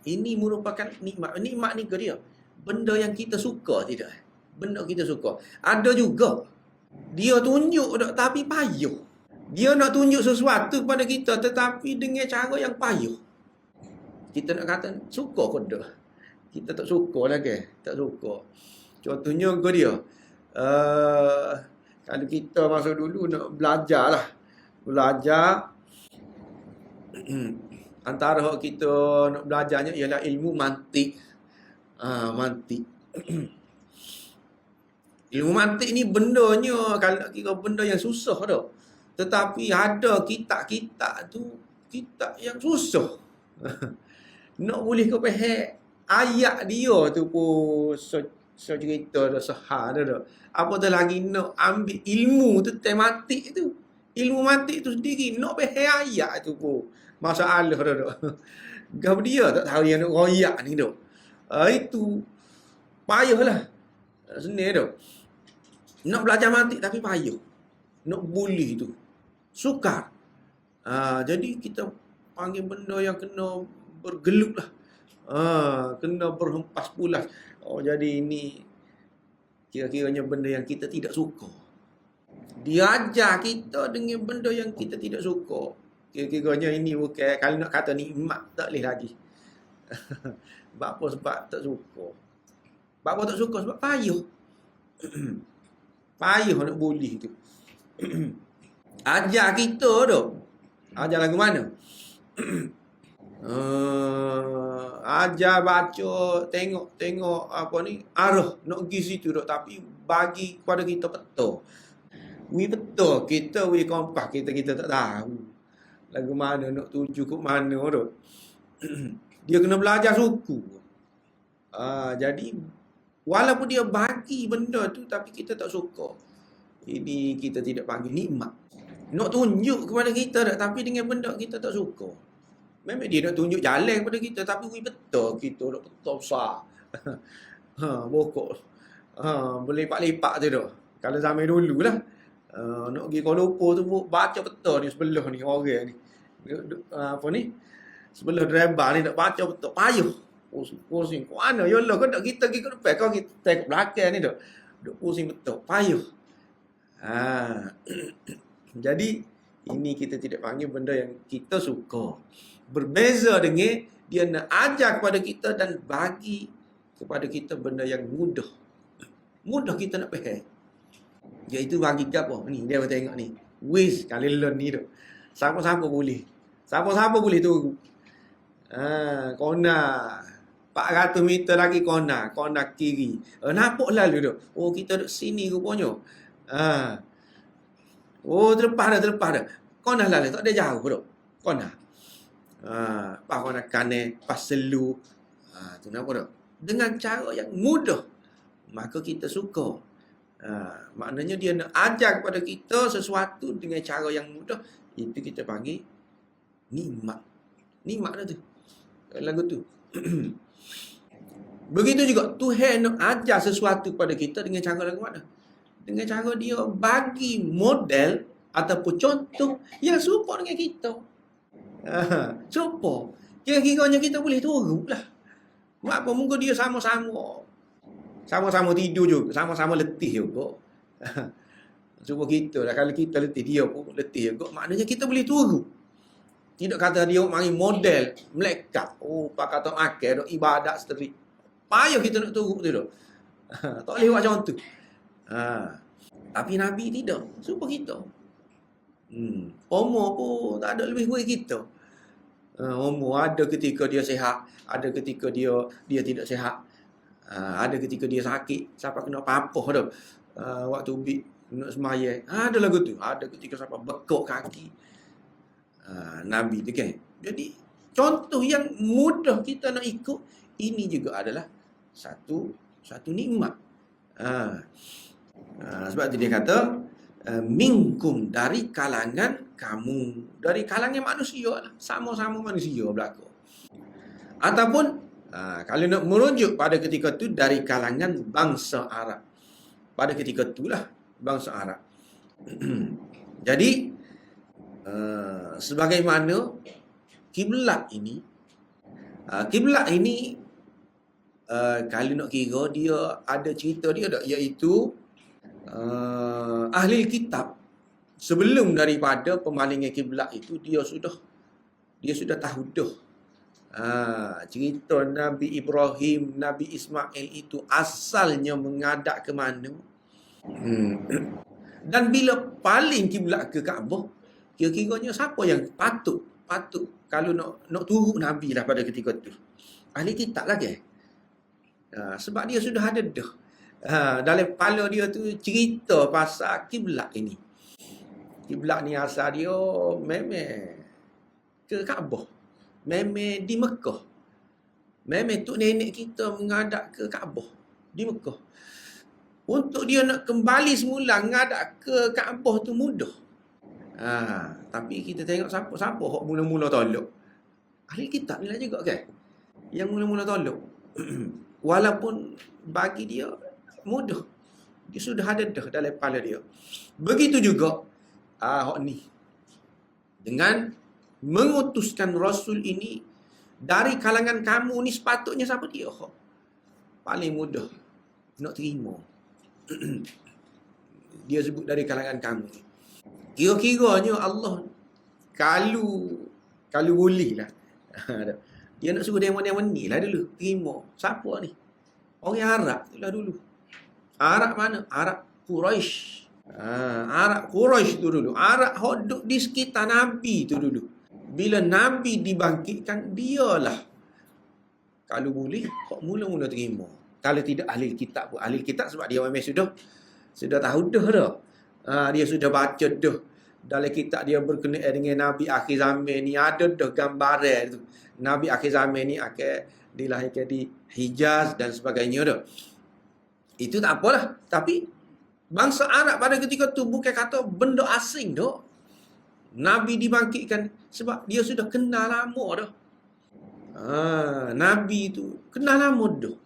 Ini merupakan nikmat. Nikmat ni ke dia? Benda yang kita suka tidak? Benda kita suka. Ada juga. Dia tunjuk tak, tapi payah. Dia nak tunjuk sesuatu kepada kita tetapi dengan cara yang payah. Kita nak kata suka ke dah? Kita tak suka lagi. Tak suka. Contohnya ke dia. Kalau kita masa dulu nak belajar lah. Belajar. Antara hak kita nak belajarnya ialah ilmu mantik. Mantik. Ilmu mantik ni bendanya, kalau nak kira benda yang susah dah. Tetapi ada kitab-kitab tu, kitab yang susah. Nak boleh kau faham ayat dia tu pun cerita dah, sahar dah. Apatah lagi nak ambil ilmu tu tematik tu. Ilmu mantik tu sendiri nak faham ayat tu pun masalah dah. Kau dia tak tahu yang nak royak ni dah. Itu payahlah. Senang dah. Nak belajar mantik tapi payah. Nak boleh tu sukar. Jadi kita panggil benda yang kena bergelut lah. Kena berhempas pulas. Jadi ini kira-kiranya benda yang kita tidak suka. Dia ajar kita dengan benda yang kita tidak suka. Kira-kiranya ini bukan, kalau nak kata nikmat tak boleh lagi. Sebab apa? Sebab tak suka. Sebab apa tak suka? Sebab payah. Payah nak boleh tu. Ajar kita tu. Ajar lagu mana? Ajar baca, tengok apa ni, arah nak pergi situ tu, tapi bagi kepada kita peta. Peta kita, kompas kita tak tahu lagu mana nak tuju ke mana tu. Dia kena belajar suku. Jadi walaupun dia bagi benda tu tapi kita tak suka. Ini kita tidak panggil nikmat. Nak tunjuk kepada kita tak, tapi dengan benda kita tak suka. Memang dia nak tunjuk jalan kepada kita tapi betul kita nak betul besar. Bokok. Boleh lepak-lepak je dah. Kalau zaman dulu lah. Nak pergi Kuala Lumpur tu baca betul ni sebelah ni orang ni. Apa ni? Sebelah driver ni nak baca betul. Payah. Pusing. Mana yolah kau tak kita pergi ke depan, kau kita tengok belakang ni dah. Duk pusing betul. Payah. Jadi ini kita tidak panggil benda yang kita suka. Berbeza dengan dia nak ajar kepada kita dan bagi kepada kita benda yang mudah. Mudah kita nak faham. Iaitu bagi apa? Ni dia tengok ni. Wis kali learn ni tu. Siapa-siapa boleh. Siapa-siapa boleh tu. Kona 400 meter lagi kona kiri. Nampak lalu tu. Oh kita duduk sini rupanya. Oh terlepas dah. Kona lalu tak ada jauh tu. Kona. Pas kona kanan, pas selu. Tu nampak tak? Dengan cara yang mudah. Maka kita suka. Maknanya dia nak ajar kepada kita sesuatu dengan cara yang mudah. Itu kita panggil nikmat. Nikmat dah tu. Lagu tu. Begitu juga Tuhan nak ajar sesuatu kepada kita dengan cara lagu mana? Dengan cara dia bagi model ataupun contoh yang serupa dengan kita. Serupa. Kira-kiranya kita boleh turut lah. Buat apa? Mungkin dia sama-sama tidur juga, sama-sama letih juga. Cuba kita lah, kalau kita letih, dia pun letih juga, maknanya kita boleh turut. Tidak kata dia mari model melekat. Pakai tak makan dok ibadat seteri. Payah kita nak turut tu dok. Tak boleh buat macam tu. Tapi Nabi tidak, serupa kita. Umur pun tak ada lebih kurang kita. Umur ada ketika dia sihat, ada ketika dia tidak sihat. Ada ketika dia sakit, sampai kena apa-apa tu. Waktu nak semayang, ada lagu tu. Ada ketika sampai bekok kaki. Nabi tu kan. Jadi contoh yang mudah kita nak ikut, ini juga adalah satu nikmat. Sebab tu dia kata minkum, dari kalangan kamu, dari kalangan manusia lah, sama-sama manusia berlaku. Ataupun kalau nak merujuk pada ketika itu dari kalangan bangsa Arab, pada ketika itulah bangsa Arab. Jadi sebagaimana kiblat ini, kalau nak kira dia ada cerita dia tak, iaitu ahli kitab sebelum daripada pemalingan kiblat itu dia sudah tahu dah cerita Nabi Ibrahim, Nabi Ismail itu asalnya menghadap ke mana. Dan bila paling kiblat ke Kaabah, kira-kiranya siapa yang patut kalau nak turut Nabi lah pada ketika itu? Ahli kitab lagi. Sebab dia sudah ada dah. Dalam kepala dia tu cerita pasal kiblat ini. Kiblat ni asal dia memang ke Kaabah. Memang di Mekah. Memang tok nenek kita menghadap ke Kaabah di Mekah. Untuk dia nak kembali semula menghadap ke Kaabah tu mudah. Tapi kita tengok siapa hok mula-mula tolak. Ahli kitab ni lah juga kan, yang mula-mula tolak. Walaupun bagi dia mudah, dia sudah ada dah dalam kepala dia. Begitu juga hok ni, dengan mengutuskan Rasul ini dari kalangan kamu ni, sepatutnya siapa dia hok paling mudah nak terima. Dia sebut dari kalangan kamu. Kira-kiranya Allah kalau boleh lah, dia nak suruh demo-demo ni lah dulu terima. Siapa ni? Orang Arab tu lah dulu. Arab mana? Arab Quraisy. Arab Quraisy tu dulu. Arab hoduk di sekitar Nabi tu dulu. Bila Nabi dibangkitkan, dialah kalau boleh hok mula-mula terima. Kalau tidak ahli kitab pun. Ahli kitab sebab dia memang sudah tahu dah. Dia sudah baca dah. Dalam kitab dia berkenaan dengan Nabi akhir zaman ni, ada dah gambaran tu. Nabi akhir zaman ni akan dilahirkan di Hijaz dan sebagainya dah. Itu tak apalah. Tapi bangsa Arab pada ketika tu bukan kata benda asing dah. Nabi dibangkitkan sebab dia sudah kenal lama dah. Nabi tu kenal lama dah.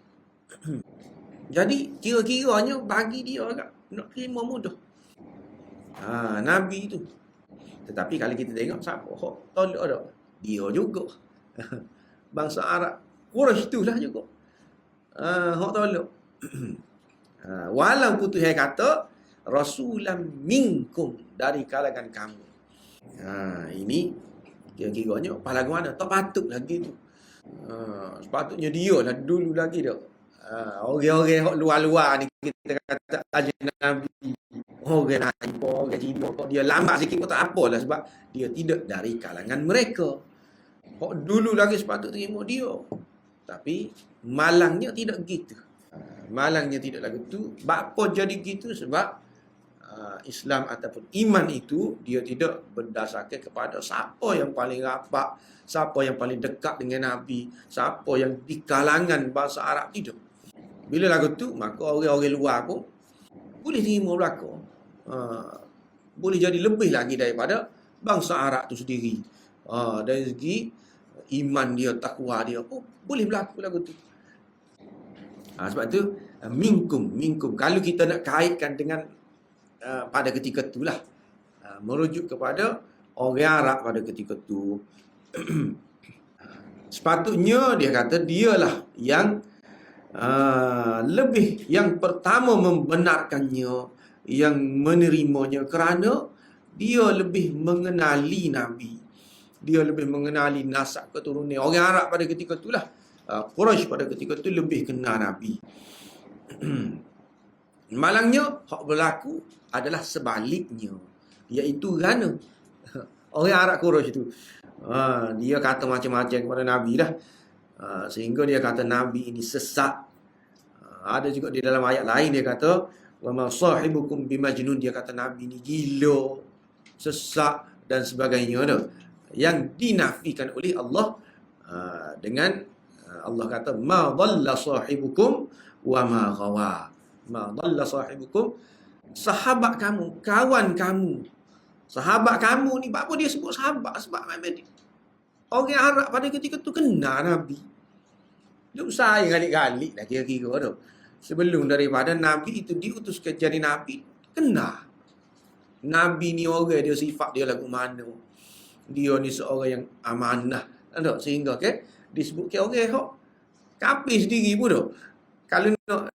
Jadi kira-kiranya bagi dia agak nak terima mudah. Nabi tu. Tetapi kalau kita tengok siapa hok tolak dah, dia juga. Bangsa Arab Quraisy itulah juga. Hok tolak. Walaupun Tuhan kata rasulan minkum, dari kalangan kamu. Ini kira-kiranya pahala mana? Tak patut lagi tu. Sepatutnya dia lah dulu lagi dah. Orang-orang hok luar-luar ni kita kata aja Nabi. Orang Naib, orang Cina, dia lambat sikit pun tak apalah sebab dia tidak dari kalangan mereka. Hok dulu lagi sepatut terima dia. Tapi malangnya tidak gitu. Malangnya tidak lagi tu. Apa jadi gitu? Sebab Islam ataupun iman itu dia tidak berdasarkan kepada siapa yang paling rapat, siapa yang paling dekat dengan Nabi, siapa yang di kalangan bangsa Arab, tidak. Bila lagu tu, maka orang-orang luar pun boleh terima belaka. Boleh jadi lebih lagi daripada bangsa Arab tu sendiri. Dari segi iman dia, takwa dia pun boleh berlaku lagu tu. Sebab tu minkum. Kalau kita nak kaitkan dengan pada ketika itulah, merujuk kepada orang Arab pada ketika itu. Sepatutnya dia kata dialah yang lebih, yang pertama membenarkannya, yang menerimanya, kerana dia lebih mengenali Nabi, dia lebih mengenali nasab keturunan. Orang Arab pada ketika itulah, Quraisy pada ketika itu lebih kenal Nabi. Malangnya hak berlaku adalah sebaliknya, iaitu kerana orang Arab Quraisy itu dia kata macam-macam kepada Nabi dah, sehingga dia kata Nabi ini sesat. Ada juga di dalam ayat lain dia kata wa ma sahibukum bimajnun, dia kata Nabi ini gila, sesat dan sebagainya dah, yang dinafikan oleh Allah dengan Allah kata ma dhalla sahibukum wa ma ghawa. Ma dhalla sahibukum sahabat kamu, kawan kamu. Sahabat kamu ni, apa dia sebut sahabat? Sebab orang Arab pada ketika tu kenal Nabi. Dia sayang galik-galik dah kira-kira tu. Sebelum daripada Nabi itu diutuskan jadi Nabi, kenal. Nabi ni orang dia sifat dia lagu mana. Dia ni seorang yang amanah. Tak? Sehingga disebut ke orang hok kafir sendiri pun tu. Kalau nak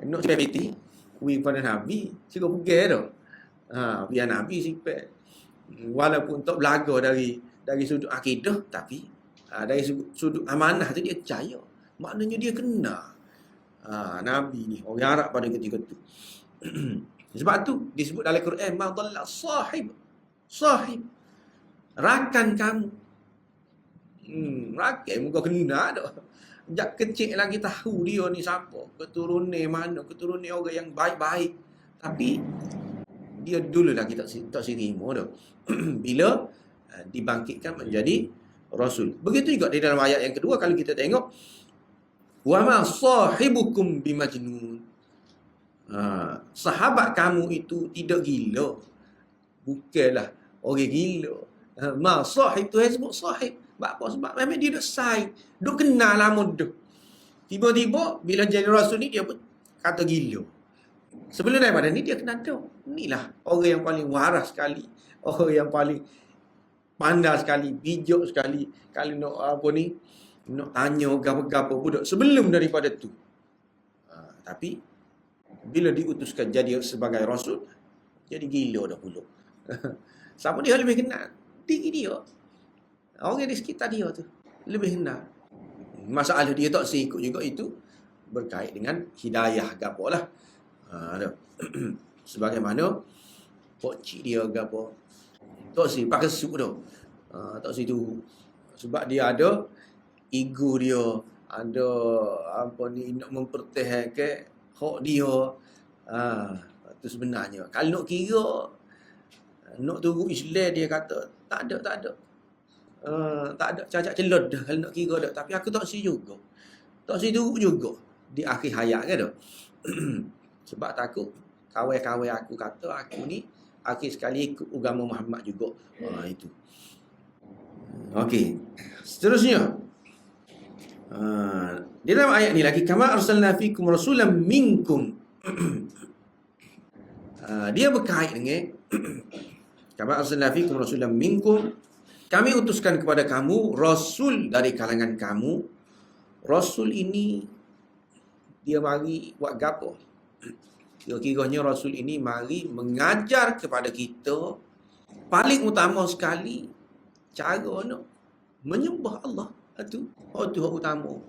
nak celebrity kuih pada Nabi, cukup pergi tu. Biar Nabi sifat. Walaupun tak belaga dari sudut akidah, tapi dari sudut amanah tu dia percaya. Maknanya dia kenal Nabi ni, orang Arab pada ketika tu. Sebab tu disebut dalam Quran, ma dhalla sahib. Rakan kamu. Rakan muka kenal dah. Jak kecil lagi tahu dia ni siapa, keturunan mana, keturunan orang yang baik-baik. Tapi dia dulu lagi tak terima dah. Bila dibangkitkan menjadi Rasul. Begitu juga di dalam ayat yang kedua, kalau kita tengok, wa ma sahibukum bimajnun. Sahabat kamu itu tidak gila. Bukanlah orang gila. Ma sahib tu sebut sahib. Apa sebab memang dia duk sai, duk kenal lama dah. Tiba-tiba bila jadi Rasul ni dia pun kata gila. Sebelum daripada ni dia kena tahu. Inilah orang yang paling waras sekali, orang yang paling pandai sekali, bijak sekali. Kalau nak nak tanya gapo-gapo budak sebelum daripada tu. Tapi bila diutuskan jadi sebagai Rasul, jadi gila dah pula. Siapa dia lebih kenal? Diri dia. Orang di sekitar dia tu lebih kenal. Masalah dia tak ikut juga itu berkait dengan hidayah gapo lah. Sebagaimana pokcik dia gapo tak si pakai sup tu. Tak situ. Sebab dia ada ego dia, ada nak mempertahankan hak dia. Itu sebenarnya. Kalau nak kira nak tunggu Islam, dia kata tak ada. Tak ada cacat celot dah kalau nak kira dah. Tapi aku tak si juga. Tak si juga di akhir hayat kan dah. Sebab takut kawan-kawan aku kata aku ni akhir sekali ikut agama Muhammad juga. Itu. Okey. Seterusnya. Di dalam ayat ni lagi, kama arsalna fikum rasulan minkum. Dia berkait dengan kama arsalna fikum rasulan minkum. Kami utuskan kepada kamu Rasul dari kalangan kamu. Rasul ini dia mari buat gapo? Kira-kiranya Rasul ini mari mengajar kepada kita paling utama sekali cara nak menyembah Allah. Itu utama.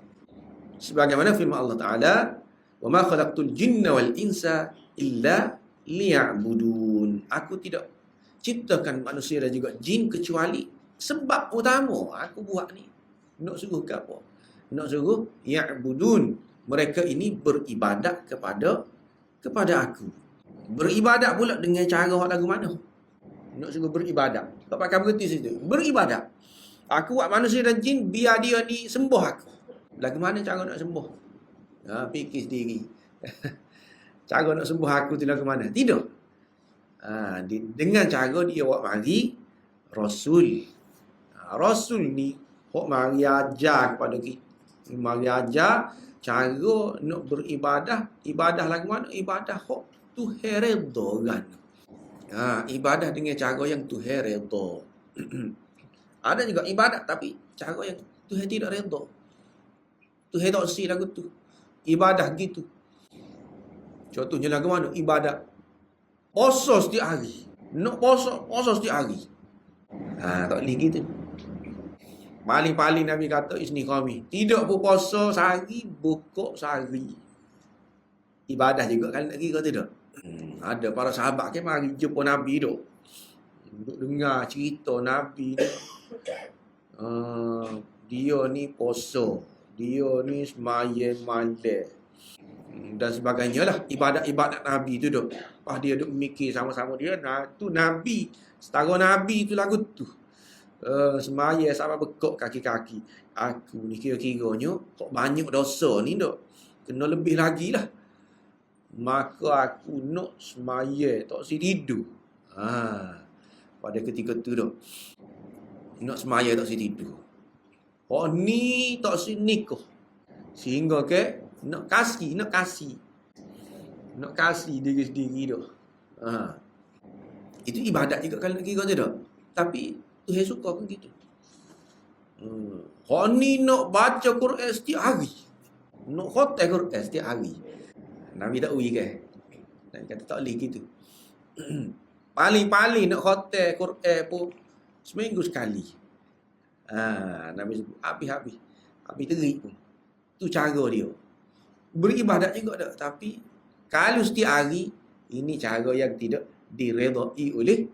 Sebagaimana firman Allah Ta'ala, wa ma khalaqtul jinna wal insa illa liya'budun. Aku tidak ciptakan manusia dan juga jin kecuali sebab utama aku buat ni. Nak suruh ke apa? Nak suruh ya'budun. Mereka ini beribadat kepada aku. Beribadat pula dengan cara lagu mana? Nak suruh beribadat. Tak pakai berhenti situ. Beribadat. Aku buat manusia dan jin biar dia ni sembah aku. Lagu mana cara nak sembah? Fikir sendiri. Cara nak sembah aku tu lagu mana? Tidak. Dengan cara dia buat mari Rasul. Rasul ni hok mari ajar kepada kita. Mari ajar cara nak beribadah. Ibadah lagu mana? Ibadah hok Tuhan redha kan. Ibadah dengan cara yang Tuhan redha. Ada juga ibadat tapi cara yang Tuhan tidak redha. Tuhan tak si lagu tu. Ibadah gitu. Contohnya lagu mana? Ibadat puasa setiap hari. Nak puasa setiap hari. Tak boleh gitu. Paling-paling Nabi kata isni kami. Tidak berpuasa sehari, buka sehari. Ibadah juga kalau nak kira tidak. Ada para sahabat ke mari jumpa Nabi tu. Duduk dengar cerita Nabi ni. Dia ni puasa. Dia ni semayang malam. Dan sebagainya lah. Ibadat-ibadat Nabi tu duk. Lepas dia duk mikir sama-sama dia. Tu Nabi. Setara Nabi tu lagu tu. Semayang sampai bekok kaki-kaki. Aku ni kira-kiranya kok banyak dosa ni duk. Kena lebih lagi lah. maka aku nak semaya tak si tidur. Pada ketika tu dah. Nak semaya tak si tidur. Ni tak si nikah. Sehingga ke nak kasih diri sendiri dah. Itu ibadat juga kalau nak kira tu dah. Tapi Tuhan suka pun gitu. Ni nak baca Quran setiap hari. Nak khatam Quran setiap hari. Nabi tak ui ke? Nabi kata tak boleh gitu. Paling-paling nak khatam Quran pun seminggu sekali. Nabi sebut habis-habis. Habis terik pun. Tu cara dia. Beribadat juga tak. Tapi kalau setiap hari, ini cara yang tidak diredai oleh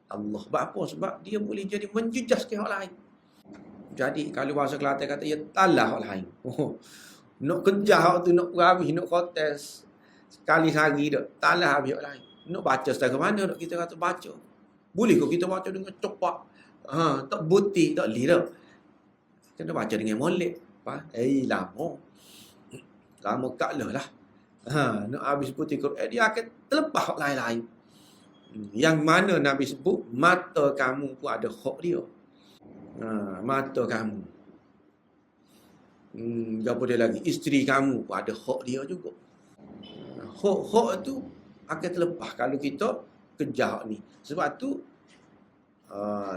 Allah. Sebab apa? Sebab dia boleh jadi menjejaskan orang lain. Jadi kalau bahasa Kelantan kata, ya talah orang lain. Nak kejar orang tu, nak habis, nak kotes sekali sehari dah. Talah habis orang lain. Nak baca setelah mana nak kita kata baca. Boleh kok kita baca dengan cepat. Tak butik, tak boleh dah. Kena baca dengan molek. Lama. Lama kaklah lah. Nak habis putih Quran, dia akan terlepas orang lain-lain. Yang mana Nabi sebut, mata kamu pun ada hak dia. Mata kamu. Apa dia lagi? Isteri kamu pun ada hak dia juga. Hak tu akan terlepas kalau kita kejar ni. Sebab tu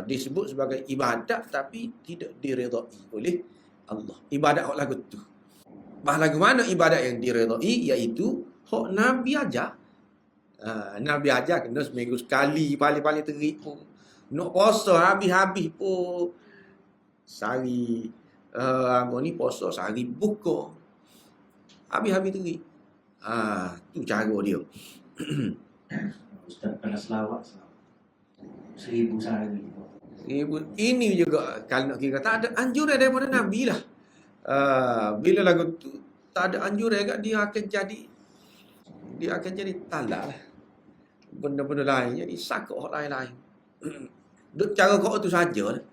disebut sebagai ibadat tapi tidak diredai oleh Allah. Ibadat hak lagu tu. Lagu mana ibadat yang diredai? Iaitu hak Nabi ajar. Nabi ajar kena seminggu sekali, paling-paling terik pun. Nak puasa habis-habis pun. Sehari puasa, sehari buka. Habis-habis terik. Tu cara dia. Ustaz pernah selawat 1000 sehari. Ini juga kalau nak kira tak ada anjuran daripada Nabi lah. Bila lagu tu tak ada anjuran kat dia akan jadi talak lah. Benda-benda lain jadi sakut orang lain. Duk cara kau tu saja lah.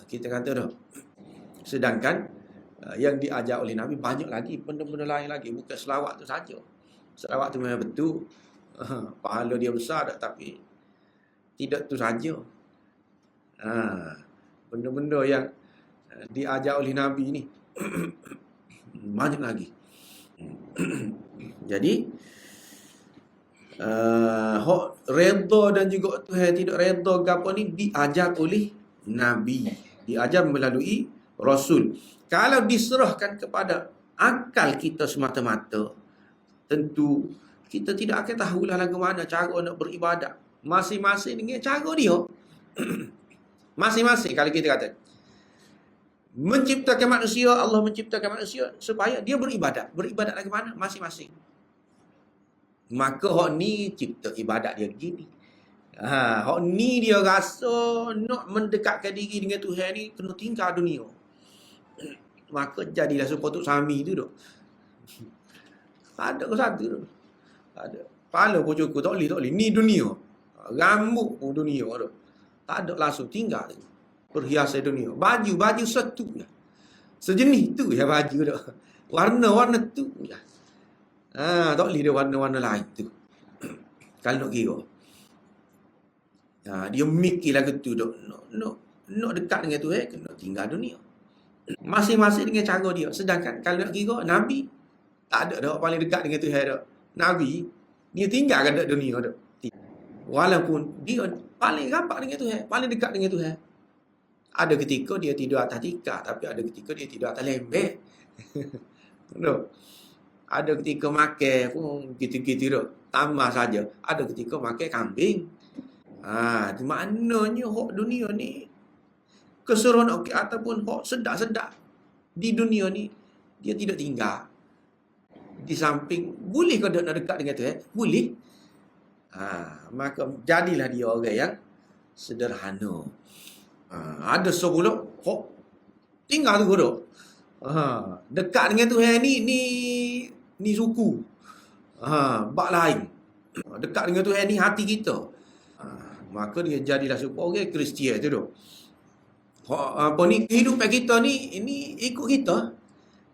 Kita kata dah. Sedangkan yang diajar oleh Nabi banyak lagi benda-benda lain lagi, bukan selawat tu saja. Selawat tu memang betul. Pahala dia besar dah, tapi tidak tu saja. Benda-benda yang diajar oleh Nabi ni banyak lagi. Jadi redha dan juga Tuhan tidak redha gapo ni diajar oleh Nabi, diajar melalui Rasul. Kalau diserahkan kepada akal kita semata-mata, tentu kita tidak akan tahulah lagu mana cara nak beribadat. Masing-masing dengan cara dia. Masing-masing kalau kita kata menciptakan manusia, Allah menciptakan manusia supaya dia beribadat. Beribadat lagu mana? Masing-masing. Maka hak ni cipta ibadat dia gini. Hak ni dia rasa nak mendekatkan diri dengan Tuhan ni kena tinggal dunia. Maka jadilah sepatut sami tu duk. Ada ke satu tu. Ada. Kepala pun cukup tak boleh. Ni dunia. Rambut pun dunia tu. Tak ada langsung tinggal tu. Perhiasan dunia. Baju satu je. Sejenis tu ya baju tu. Warna-warna tu je. Tak boleh dia warna-warna lain tu. Kalau nak kira. Dia mikir lagu tu duk. Nak dekat dengan Tuhan, kena tinggal dunia. Masing-masing dengan cara dia. Sedangkan kalau nak kira, Nabi tak ada dah paling dekat dengan Tuhan dah. Nabi, dia tinggalkan dekat dunia dah. Walaupun dia paling rapat dengan Tuhan, paling dekat dengan Tuhan. Ada ketika dia tidur atas tikar, tapi ada ketika dia tidur atas lembek. Ada ketika makan pun gitu-gitu dah. Tambah saja. Ada ketika makan kambing. Maknanya hak dunia ni keseronokan ataupun hak sedap-sedap di dunia ni dia tidak tinggal. Di samping boleh kau nak dekat dengan Tuhan? Boleh. Maka jadilah dia orang yang sederhana. Ada sebelum hak tinggal tu duk. Dekat dengan Tuhan ni suku. Bak lain. Dekat dengan Tuhan ni hati kita. Maka dia jadilah supaya orang Kristian tu duk. Kehidupan kita ni ikut kita.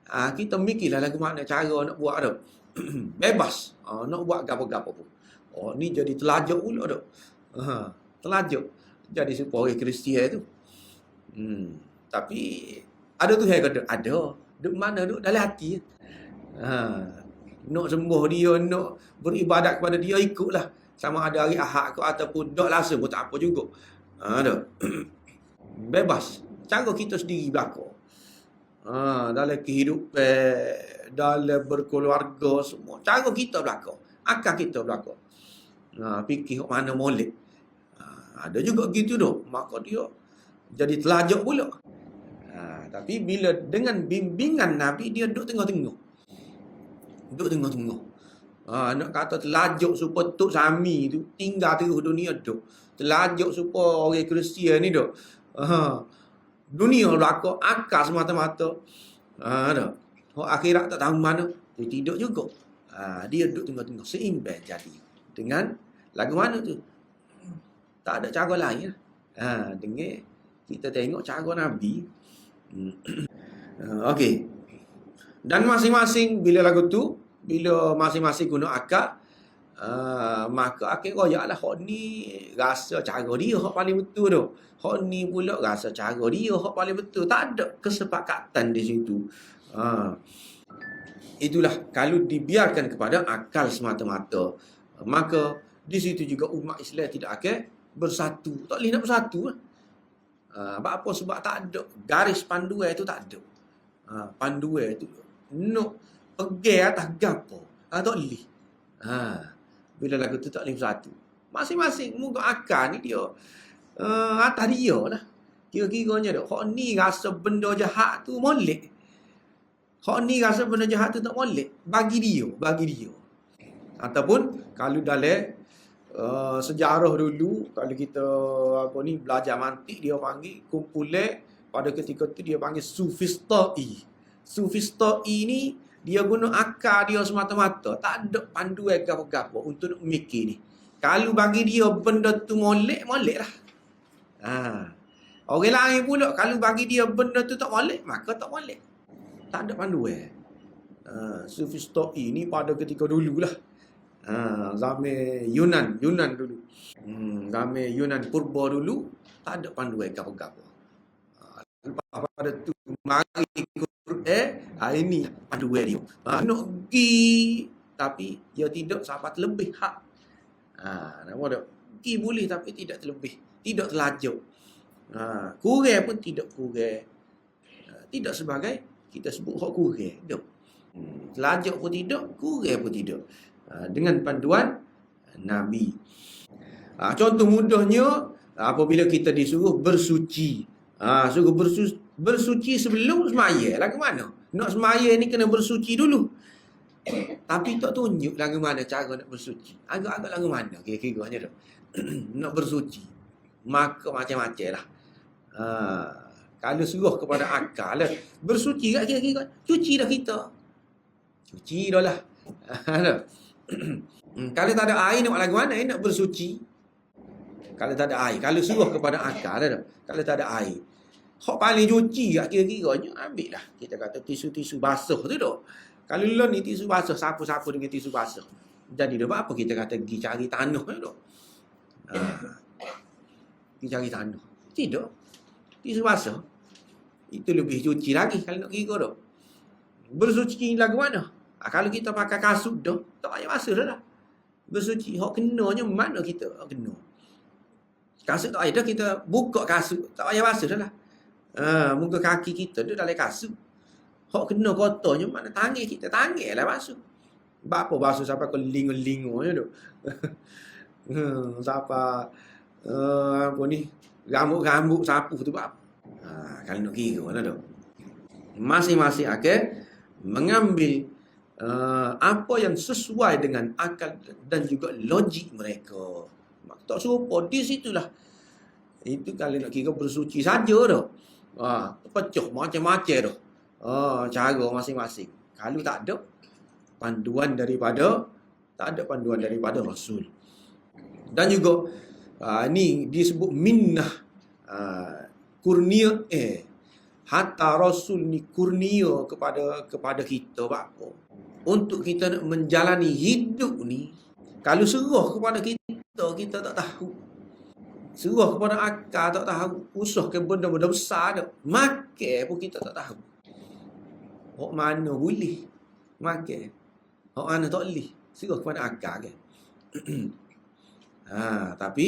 Kita mikirlah lagu mana cara nak buat tu. Bebas. Nak buat gapo-gapo pun. Ni jadi telajuk pula tu. Telajuk. Jadi supaya orang Kristian tu. Tapi ada tu yang kata, ada. Duk mana duk dalam hati. Nak sembuh dia, nak beribadat kepada dia, ikutlah. Sama ada hari Ahad ke ataupun dok lasa pun tak apa juga. Bebas. Cara kita sendiri berlaku. Dalam kehidupan, dalam berkeluarga semua. Cara kita berlaku. Akal kita berlaku. Fikir mana molek. Ada juga gitu tu. Maka dia jadi telajuk pula. Tapi bila dengan bimbingan Nabi, dia duduk tengah-tengah. Duduk tengah-tengah. Nak kata telajuk supaya Tok Sami tu tinggal terus dunia duk. Telajuk supaya orang Kristian ni duk. Dunia berlaku akal semata-mata. Orang akhirat tak tahu mana. Dia tidak juga. Dia duduk tengah-tengah. Seimbang jadi. Dengan lagu mana tu? Tak ada cara lain. Dengar. Kita tengok cara Nabi. Okey. Dan masing-masing bila lagu tu, bila masing-masing guna akal, maka akhir royak lah. Hak ni rasa cara dia hak paling betul tu. Hak ni pula rasa cara dia hak paling betul. Tak ada kesepakatan di situ. Itulah kalau dibiarkan kepada akal semata-mata, maka di situ juga umat Islam tidak akan bersatu. Tak boleh nak bersatu. Apa sebab tak ada garis panduan itu, tak ada. Panduan itu nak pergi atas gapo. Tak boleh. Bila lagu tu tak boleh bersatu. Masing-masing muka akal ni dia atas dia lah. Kira-kiranya tu. Hak ni rasa benda jahat tu molek. Hak ni rasa benda jahat tu tak molek. Bagi dia. Ataupun kalau dalam sejarah dulu, kalau kita belajar mantik, dia panggil kumpulan pada ketika tu dia panggil Sufistai. Sufistai ni dia guna akal dia semata-mata, tak ada panduan gapo-gapo untuk nak mikir ni. Kalau bagi dia benda tu molek lah. Orang lain pula kalau bagi dia benda tu tak molek, maka tak molek. Tak ada panduan. Sufistai ni pada ketika dululah. Zaman Yunan dulu. Zaman Yunan purba dulu tak ada panduan gapo-gapo. Lepas pada tu mari ini panduan dia. Nak pergi tapi dia tidak sampai terlebih hak. Nama dia pergi boleh tapi tidak terlebih, tidak terlajuk. Kurang pun tidak kurang. Tidak sebagai kita sebut hak kurang. Terlajuk pun tidak, kurang pun tidak. Dengan panduan Nabi. Contoh mudahnya, apabila kita disuruh bersuci. Suruh bersuci sebelum semaya. Lagu mana? Nak semaya ni kena bersuci dulu. Tapi tak tunjuk lagu mana cara nak bersuci. Agak-agak lagu mana kira-kiranya tu. Nak bersuci. Maka macam-macam lah. Kalau suruh kepada akal lah. Bersuci kat kira-kira. Cuci dah kita. Cuci dah lah. Kalau tak ada air nak lagu mana nak bersuci. Kalau tak ada air. Kalau suruh kepada akal lah. Kalau tak ada air. Hak paling cuci kat kira-kiranya, ambil lah. Kita kata tisu-tisu basuh tu tu. Kalau lo ni tisu basuh, sapu-sapu dengan tisu basuh. Jadi dia apa kita kata pergi cari tanah tu. Pergi cari tanah. Tidak. Tisu basuh. Itu lebih cuci lagi kalau nak kira tu. Bersuci lagu mana? Kalau kita pakai kasut dah, tak payah basuh dah lah. Bersuci. Hak kenanya mana kita kena. Kasut tak ada, kita buka kasut. Tak payah basuh dah lah. Muka kaki kita tu dalam kasut. Hak kena kotornya mana tangan kita. Tangan lah basuh. Apa basuh sampai ke lingo-lingo je tu. Sampai apa ni, rambut-rambut sapu tu apa. Kalau nak kira mana tu. Masing-masing akan mengambil apa yang sesuai dengan akal dan juga logik mereka. Tak serupa di situlah. Itu kalau nak kira bersuci saja dah. Pecah macam-macam dah. Cara masing-masing. Kalau tak ada panduan daripada Rasul. Dan juga ni disebut minnah, kurnia Hatta Rasul ni kurnia kepada kita apa? Untuk kita nak menjalani hidup ni, kalau serah kepada kita tak tahu. Serah kepada akal tak tahu. Usah ke benda-benda besar tak. Makan pun kita tak tahu. Hak mana boleh makan. Hak mana tak boleh. Serah kepada akal ke. Tapi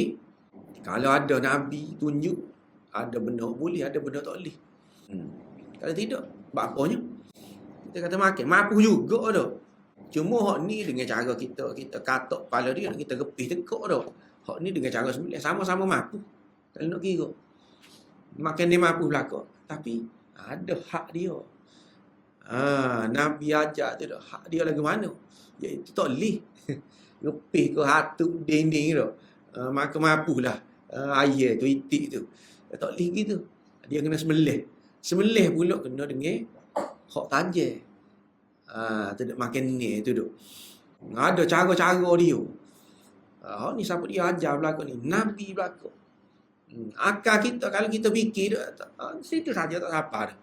kalau ada Nabi tunjuk, ada benda boleh, ada benda tak boleh. Kalau tidak, buat apanya? Kita kata makan, mampu juga dah. Cuma hak ni dengan cara kita katok kepala dia, kita gepih tekuk dah. Hak ni dengan cara sembilan, sama-sama mampu. Kalau nak kira. Makan dia mampu belakang. Tapi ada hak dia. Nabi ajar tu dah. Hak dia lagi mana? Iaitu tak boleh. Gepih ke hatuk dinding tu. Maka mampulah. Air tu, itik tu. Tak boleh gitu. Dia kena sembelih. Sembelih pula kena dengan hak tajam. Tidak makan ni tu duk. Ada cara-cara dia. Hak ni siapa dia ajar belakang ni? Nabi belakang. Akal kita kalau kita fikir situ saja tak apa dah.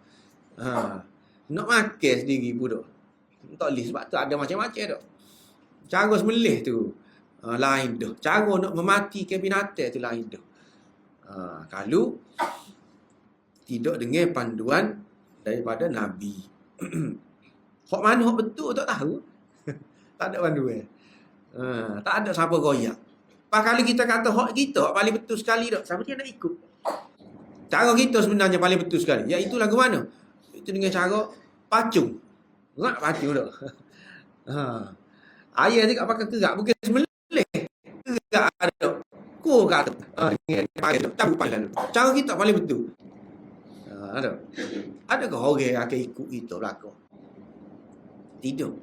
Nak makan sendiri pun dah. Tak boleh sebab tu ada macam-macam dah. Cara sembelih tu lain dah. Cara nak mematikan binatang tu lain dah. Kalau tidak dengan panduan daripada Nabi. Hak mana hak betul tak tahu. Tak ada panduan. Tak ada siapa goyak. Kalau kita kata hak kita paling betul sekali tak, siapa dia nak ikut? Cara kita sebenarnya paling betul sekali. Iaitu lagu mana? Itu dengan cara pacung. Gerak pacung tak? Ayah ni kat pakai kerak. Bukan sembelih. Kerak ada. Ku kata. Cabut paling lalu. Cara kita paling betul. Adakah orang akan ikut kita belakang? Tidak.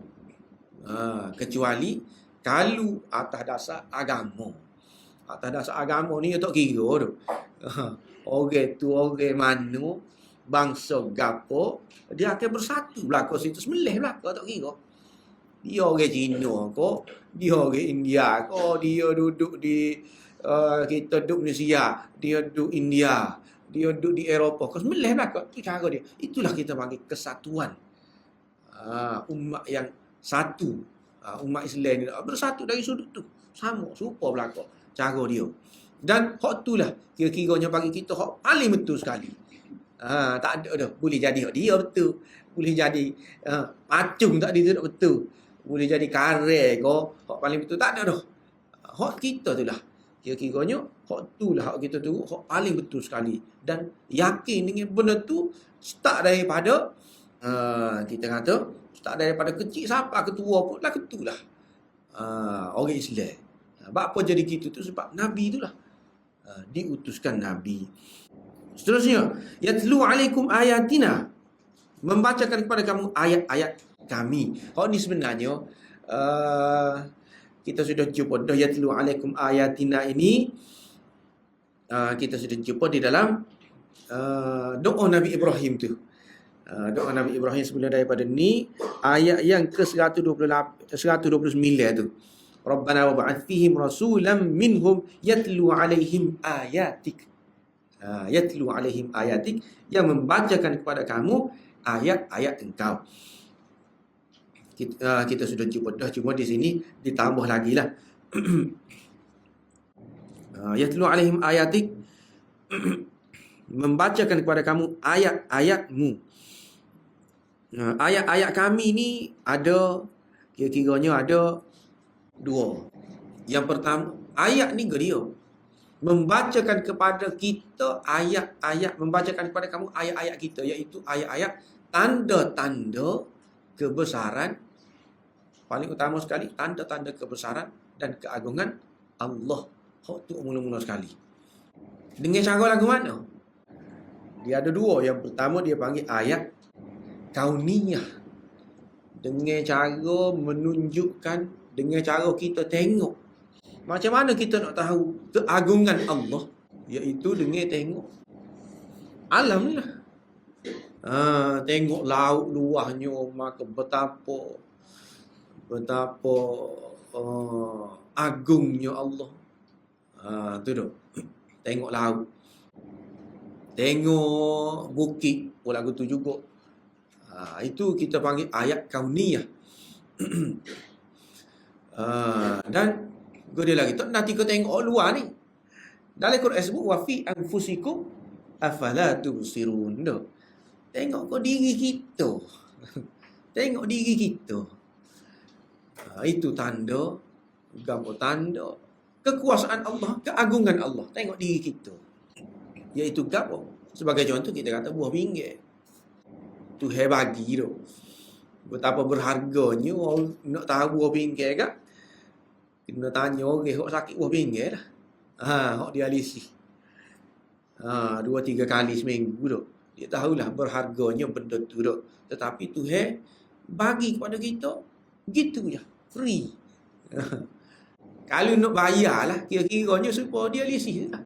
Kecuali kalau atas dasar agama. Atas dasar agama ni tak kira tu. Orang tu orang mana, bangsa gapo, dia akan bersatu belakang situ. Sembelih belakang tak kira. Dia orang Cina ke, dia orang India ke, dia duduk di kita duduk Malaysia, dia duduk India, dia duduk di Eropah. Kau sembelih belakang. Itu cara dia. Itulah kita panggil kesatuan. Umat yang satu. Umat Islam ni bersatu dari sudut tu. Sama, serupa belakang. Cara dia. Dan hak tu lah kira-kiranya bagi kita hak paling betul sekali. Tak ada dah. Boleh jadi hak dia betul. Boleh jadi pacung tak dia tak betul. Boleh jadi karek ke hak paling betul. Tak ada dah. Hak kita tu lah. Kira-kiranya hak tu lah hak kita tu hak paling betul sekali. Dan yakin dengan benda tu start daripada kita kata start daripada kecil sampai ketua pun lah ketulah. Orang Islam. Sebab apa jadi gitu tu? Sebab Nabi itulah. Diutuskan Nabi. Seterusnya, yatlu alaikum ayatina. Membacakan kepada kamu ayat-ayat kami. Hak ni sebenarnya kita sudah jumpa dah yatlu alaikum ayatina ini. Kita sudah jumpa di dalam doa Nabi Ibrahim tu. Doa Nabi Ibrahim sebelum daripada ni ayat yang ke-129 tu. Rabbana wa ba'ath fihim rasulan minhum yatlu alaihim ayatik. Yatlu alaihim ayatik, yang membacakan kepada kamu ayat-ayat engkau. Kita sudah jumpa dah, cuma di sini ditambah lagi lah. Yatlu alaihim ayatik, membacakan kepada kamu ayat-ayatmu. Ayat-ayat kami ni ada, kira-kiranya ada dua. Yang pertama, ayat ni dia membacakan kepada kita ayat-ayat, membacakan kepada kamu ayat-ayat kita, iaitu ayat-ayat tanda-tanda kebesaran. Paling utama sekali, tanda-tanda kebesaran dan keagungan Allah. Hak tu mula-mula sekali. Dengan cara lagu mana? Dia ada dua. Yang pertama dia panggil ayat kauniyah. Dengan cara menunjukkan, dengan cara kita tengok. Macam mana kita nak tahu keagungan Allah? Iaitu dengan tengok alam lah. Tengok laut luahnya, maka betapa agungnya Allah. Tu tu. Tengok laut. tengok bukit pun lagu tu juga. Itu kita panggil ayat kauniyah. Dan dia lagi tak nanti kau tengok luar ni. Dalam Quran sebut wa fi anfusikum afala tubsirun. Tengok kau diri kita. Tengok diri kita. Itu tanda, gambar tanda kekuasaan Allah, keagungan Allah. Tengok diri kita. Iaitu gapo? Sebagai contoh kita kata buah pinggir. Tuhan bagi tu. Betapa berharganya orang nak tahu buah pinggir kan? Kena tanya orang hok sakit buah pinggir dah. Hok dialisis. 2-3 kali seminggu tu. Dia tahulah berharganya benda tu tu. Tetapi Tuhan bagi kepada kita gitu je, free. Kalau nak bayar lah, kira-kiranya supaya dialisis lah.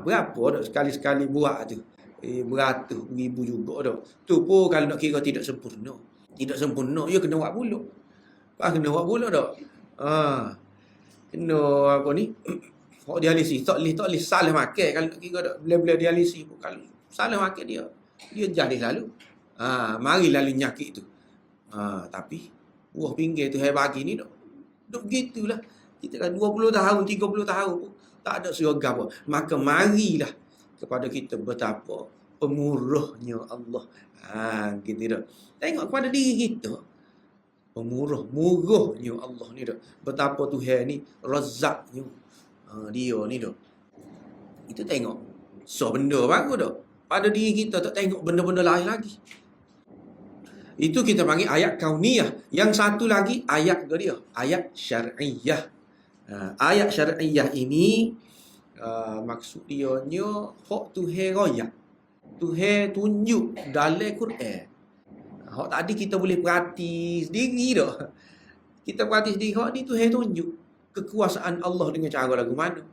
Berapa dah sekali-sekali buat tu? Beratus ribu juga dah. Tu pun kalau nak kira tidak sempurna. Tidak sempurna, ya kena buat pula. Kena buat pula dah. Kena apa ni? Hak dialisis tak boleh salah makan kalau nak kira dak bila dialisis pun kalau salah makan dia jadi lalu. Mari lalu nyakit tu. Tapi buah pinggir tu hai bagi ni duk gitulah. Kita kan 20 tahun, 30 tahun pun tak ada seragam apa. Maka marilah kepada kita betapa pemurahnya Allah. Gitu dah. Tengok kepada diri kita. Murahnya Allah ni dah. Betapa Tuhan ni razaknya. Dia ni dah. Kita tengok. So benda bagus dah. Pada diri kita tak tengok benda-benda lain lagi. Itu kita panggil ayat kauniyah. Yang satu lagi ayat dia. Ayat syar'iyah. Ayat syar'iyah ini maksud dia hak Tuhan royak. Tuhan tunjuk dalam Quran. Hak tadi kita boleh perhati sendiri dah. Kita perhati sendiri hak ni Tuhan tunjuk kekuasaan Allah dengan cara lagu mana.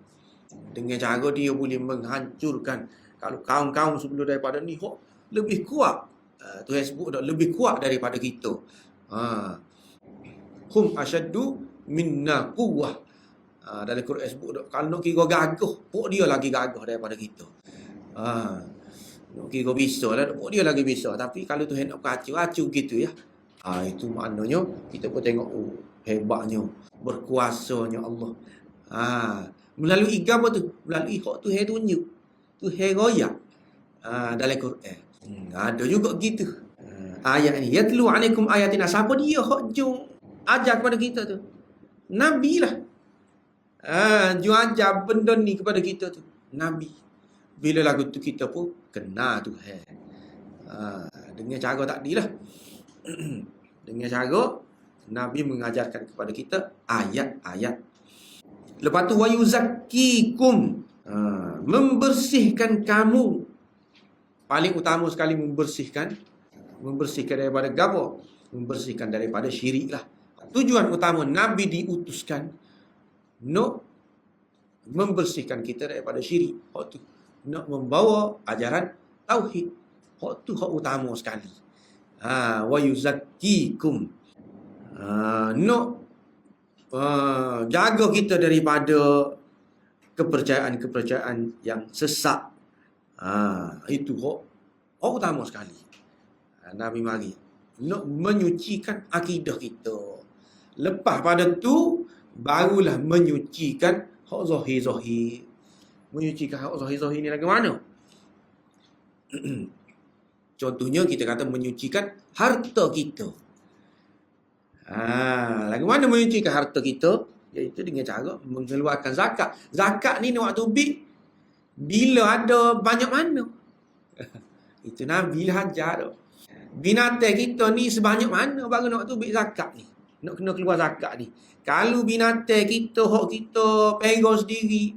Dengan cara dia boleh menghancurkan kalau kaum-kaum sebelum daripada ni hak lebih kuat. Tuhan sebut dah lebih kuat daripada kita. Hum asyaddu minna quwwah. Dalam Quran sebut dah kalau nak kira gagah, pok dia lagi gagah daripada kita. Nak kira bisa lah, pok dia lagi bisa. Tapi kalau Tuhan nak kacau gitu ya. Itu maknanya kita pun tengok hebatnya, berkuasanya Allah. Melalui apa tu? Melalui hak Tuhan tunjuk. Tuhan royak dalam Quran. Ada juga gitu. Ayat ni yatlu alaikum ayatina. Siapa dia hak jung ajar kepada kita tu? Nabi lah. Jung ajar benda ni kepada kita tu. Nabi. Bila lagu tu kita pun kena Tuhan. Dengan cara tadi lah. Dengan cara Nabi mengajarkan kepada kita ayat-ayat. Lepas tu wa yuzakkikum. Membersihkan kamu. Paling utama sekali membersihkan daripada gapo? Membersihkan daripada syirik lah. Tujuan utama Nabi diutuskan nak membersihkan kita daripada syirik. Hak tu nak membawa ajaran tauhid. Hak tu hak utama sekali. Wa yuzakkikum. Nak jaga kita daripada kepercayaan-kepercayaan yang sesat. Itu hak utama sekali. Nabi mari nak menyucikan akidah kita. Lepas pada tu barulah menyucikan hak zahir-zahir. Menyucikan hak zahir-zahir ni lagu mana? Contohnya kita kata menyucikan harta kita. Lagu mana menyucikan harta kita? Iaitu dengan cara mengeluarkan zakat. Zakat ni waktu bila ada banyak mana. Itu Nabi lah ajar tu. Binatang kita ni sebanyak mana baru nak tu zakat ni. Nak kena keluar zakat ni. Kalau binatang kita, hak kita pegang sendiri,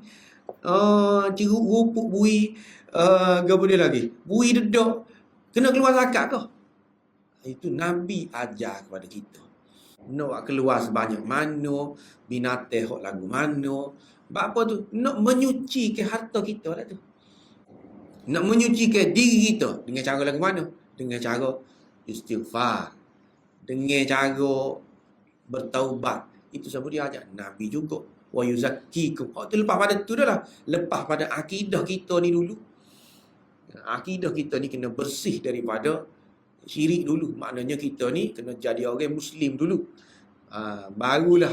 ceruk rupuk bui, apa dia lagi? Bui dedak, kena keluar zakat ke? Itu Nabi ajar kepada kita. Nak keluar sebanyak mana, binatang hak lagu mana. Apa tu? Nak menyucikan harta kita lah tu. Nak menyucikan diri kita. Dengan cara lagu mana? Dengan cara istighfar. Dengan cara bertaubat. Itu sebab dia ajak Nabi juga. Wa yuzakkikum. Tu lepas pada tu dah lah. Lepas pada akidah kita ni dulu. Akidah kita ni kena bersih daripada syirik dulu. Maknanya kita ni kena jadi orang Muslim dulu. Barulah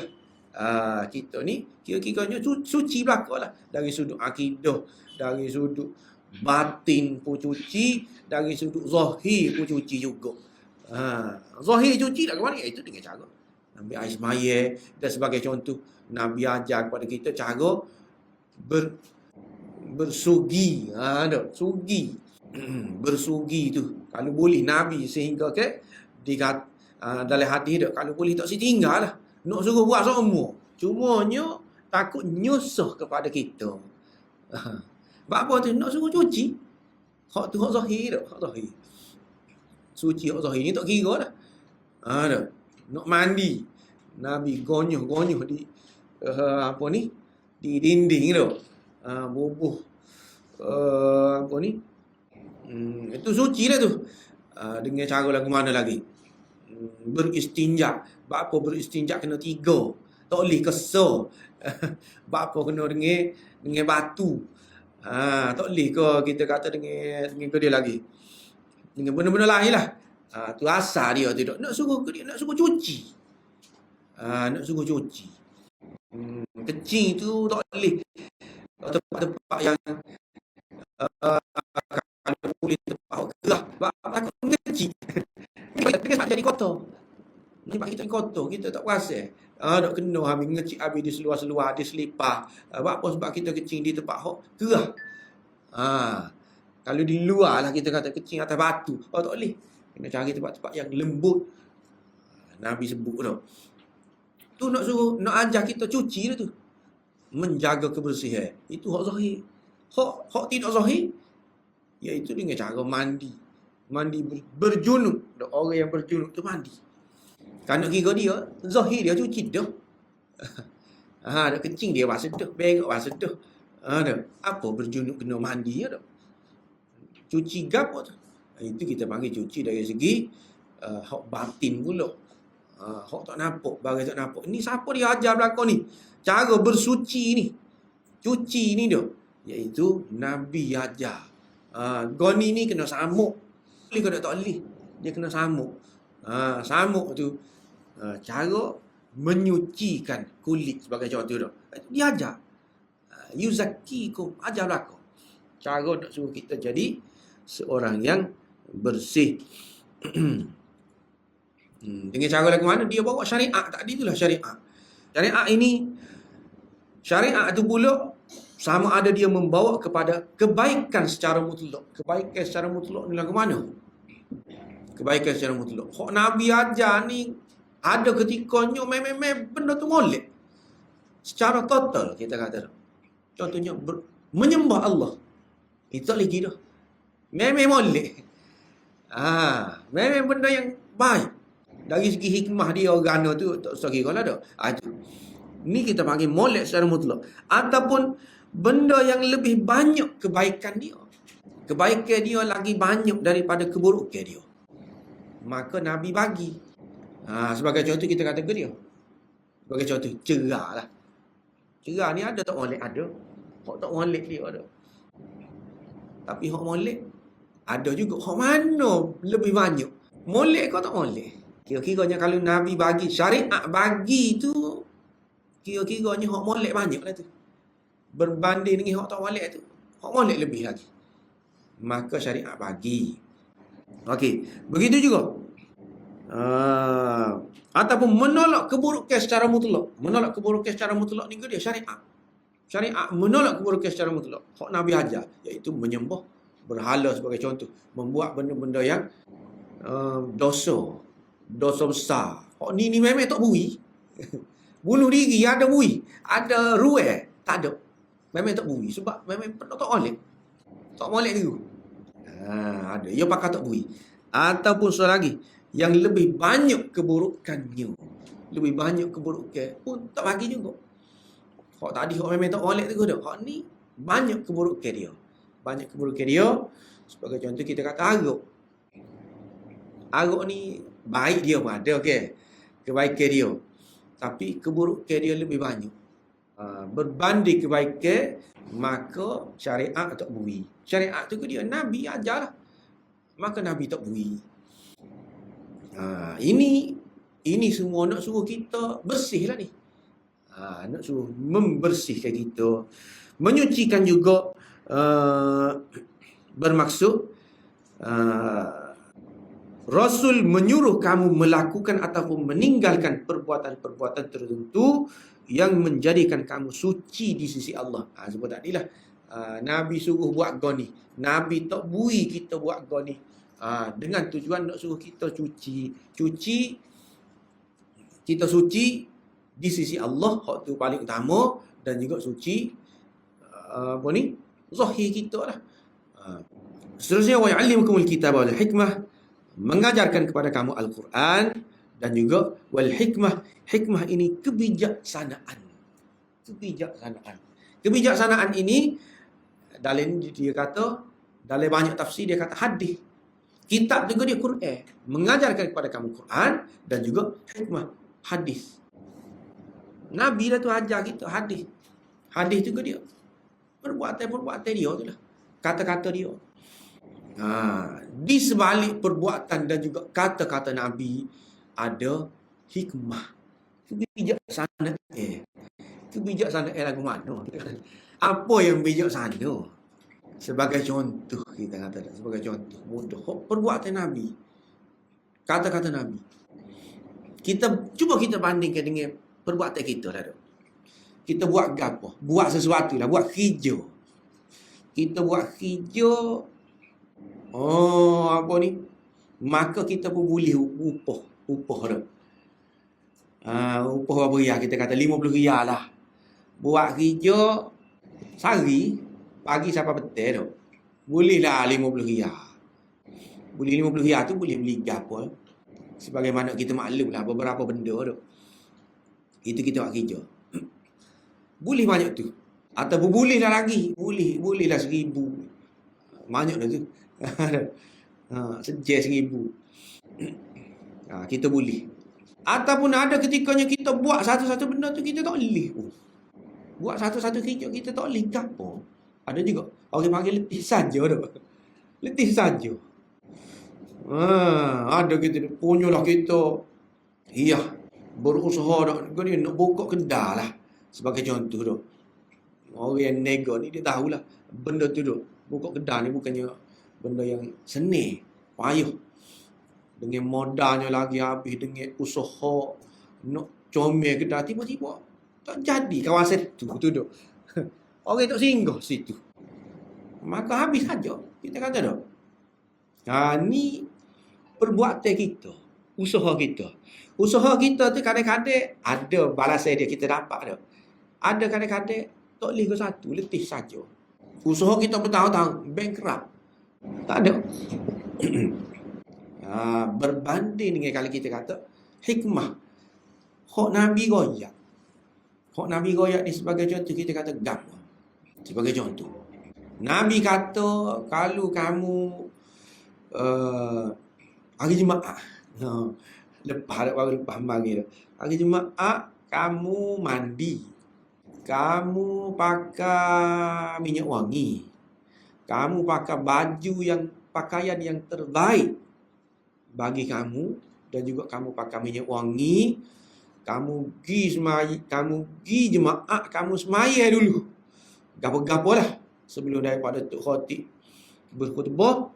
kita ni kira-kiranya suci belaka lah. Dari sudut akidah, dari sudut batin pun cuci, dari sudut zahir pun cuci juga. Zahir cuci tak ke mana? Itu dengan cara ambil air semaya dan sebagai contoh. Nabi ajar kepada kita cara bersugi. Sugi. Bersugi tu. Kalau boleh Nabi sehingga ke dalam hadis dia, kalau boleh tak tinggal lah. Nak suruh buat semua. Cumanya takut nyusah kepada kita. Sebab apa tu? Nak suruh cuci. Hak tu hak zahir dah. Hak zahir. Suci hak zahir ni tak kira dah. Nak mandi. Nabi gonyoh di di dinding tu. Bubuh itu suci lah tu. Dengan cara lagu mana lagi? Beristinja. Sebab apa beristinja kena 3. Tak boleh kesar. Sebab apa kena dengan batu. Tak boleh ke kita kata dengan ke dia lagi. Dengan benda-benda lain lah. Tu asal dia tu. Nak suruh cuci. Nak suruh cuci. Kecing tu tak boleh. Tempat-tempat yang kalau boleh tempat gerah. Sebab takut kecil. Sebab jadi kotor. Sebab kita kotor, kita tak perasan. Nak kena habis ngecik habis di seluar-seluar, di selipar. Sebab apa? Sebab kita kecing di tempat gerah. Kalau di luar lah kita kata kecing atas batu. Tak boleh. Kena cari tempat-tempat yang lembut. Nabi sebut tu. Tu nak suruh, nak ajar kita cuci tu. Menjaga kebersihan. Itu hak zahir. Hak tidak zahir, iaitu dengan cara mandi. Mandi berjunub. Orang yang berjunub tu mandi. Kerana kira dia, zahir dia cuci dah. Dah kencing dia basuh dah. Berak basuh dah. Apa berjunub kena mandi ya dah. Cuci gapo tu. Itu kita panggil cuci dari segi hak batin pula. Hak tak nampak, barang tak nampak. Ni siapa dia ajar belakang ni? Cara bersuci ni. Cuci ni dia. Iaitu Nabi ajar. Goni ni kena samuk. Boleh ke tak boleh? Dia kena samuk. Samuk tu cara menyucikan kulit sebagai contoh tu. Dia ajar. Yuzakikum, ajar belakang. Cara nak suruh kita jadi seorang yang bersih. Dengan cara lagu mana? Dia bawa syariat. Tadi itulah syariat. Syariat tu pula sama ada dia membawa kepada kebaikan secara mutlak. Kebaikan secara mutlak ni lagu mana? Kebaikan secara mutlak. Hak Nabi ajar ni ada ketikanya memang benda tu molek. Secara total kita kata. Contohnya menyembah Allah. Itu tak lagi dah. Memang molek. Memang benda yang baik. Dari segi hikmah dia organa tu tak usah kira lah dah. Ni kita panggil molek secara mutlak. Ataupun benda yang lebih banyak kebaikan dia. Kebaikan dia lagi banyak daripada keburukan dia. Maka Nabi bagi. Sebagai contoh kita kata ke dia. Sebagai contoh, cerah lah. Cerah ni ada tak molek? Ada. Hak tak molek dia ada. Tapi hak molek ada juga. Hak mana lebih banyak? Molek kau tak molek? Kira-kiranya kalau Nabi bagi, syariat bagi tu, kira-kiranya hak molek banyak lah tu. Berbanding dengan hak tak molek tu, hak molek lebih lagi. Maka syariat bagi. Okey, begitu juga. Ataupun menolak keburukan secara mutlak. Menolak keburukan secara mutlak ni ke dia syariat. Syariat menolak keburukan secara mutlak. Hak Nabi ajar, iaitu menyembah berhala sebagai contoh. Membuat benda-benda yang dosa besar. Hak ni memang tak bui. Bunuh diri ada bui, ada ruai, tak ada. Memang tak bui sebab memang tak molek. Tak molek dulu. Ada. Dia pakai tak bui. Ataupun soal lagi, yang lebih banyak keburukannya. Lebih banyak keburukan pun tak bagi juga. Hak tadi hak memang tak molek tu dah. Hak ni banyak keburukan dia. Banyak keburukan dia. Sebagai contoh kita kata aruk. Aruk ni baik dia pun ada, okey. Kebaikan dia. Tapi keburukan dia lebih banyak. Berbanding kebaikan maka syariat tak bui. Syariat tu ke dia Nabi ajarlah, maka Nabi tak bui. Ini semua nak suruh kita bersih lah ni. Nak suruh membersihkan kita, menyucikan juga, bermaksud Rasul menyuruh kamu melakukan ataupun meninggalkan perbuatan-perbuatan tertentu yang menjadikan kamu suci di sisi Allah. Sebab tadilah Nabi suruh buat goni, Nabi tak bui kita buat goni, dengan tujuan nak suruh kita cuci kita suci di sisi Allah, hak tu paling utama, dan juga suci zahir kita lah. Seterusnya, wa ya'allimukumul kitaba wal hikmah, mengajarkan kepada kamu Al-Quran dan juga wal hikmah. Hikmah ini kebijaksanaan. Kebijaksanaan ini dalam dia kata, dalam banyak tafsir dia kata hadis. Kitab juga dia Quran, mengajarkan kepada kamu Quran dan juga hikmah, hadis. Nabi dah tu ajar kita hadis. Hadis juga dia perbuatan dia tu lah, kata-kata dia. Di sebalik perbuatan dan juga kata-kata Nabi ada hikmah, kebijaksanaan. Kebijaksanaan lagu mana? Apa yang bijaksana? Sebagai contoh, kita kata sebagai contoh mudah perbuatan Nabi, kata-kata Nabi. Cuba kita bandingkan dengan perbuatan kita lah. Kita buat apa? Buat sesuatu lah, buat kerja. Kita buat kerja, maka kita pun boleh upah dah. Upah berapa riyal? Kita kata 50 riyal lah. Buat kerja sehari, pagi sampai petang tu, bolehlah 50 riyal. Boleh 50 riyal tu boleh beli apa? Sebagaimana kita maklum lah beberapa benda tu. Itu kita buat kerja. Boleh banyak tu. Ataupun bolehlah lagi. Bolehlah 1000. Banyak dah tu. Sejak 1000. Kita boleh. Ataupun ada ketikanya kita buat satu-satu benda tu kita tak boleh. Buat satu-satu kerja kita tak boleh. Apa? Ada juga orang panggil letih saja tu. Letih saja. Ada kita punyalah kita. Iya, berusaha nak buka kedai lah. Sebagai contoh tu. Orang yang nego ni dia tahulah benda tu tu. Buka kedai ni bukannya benda yang seni, payah. Dengan modalnya lagi habis, dengan usaha nak comel kedai, tiba-tiba tak jadi kawasan tu tu. Orang tak singgah situ. Maka habis saja. Kita kata dah. Ni perbuatan kita, usaha kita. Usaha kita tu kadang-kadang ada balasan dia kita dapat dah. Ada kadang-kadang tak boleh ke satu, letih saja. Usaha kita bertahun-tahun, bankrupt. Tak ada. Berbanding dengan kalau kita kata hikmah. Hak Nabi goyak. Hak Nabi goyak ni sebagai contoh kita kata gam. Sebagai contoh. Nabi kata kalau kamu hari Jumaat, lepas mari tu. Hari Jumaat kamu mandi. Kamu pakai minyak wangi. Kamu pakai pakaian yang terbaik bagi kamu, dan juga kamu pakai minyak wangi. Kamu pergi jemaah, kamu semaya dulu. Gapo-gapo lah sebelum daripada Tok Khatib berkhutbah.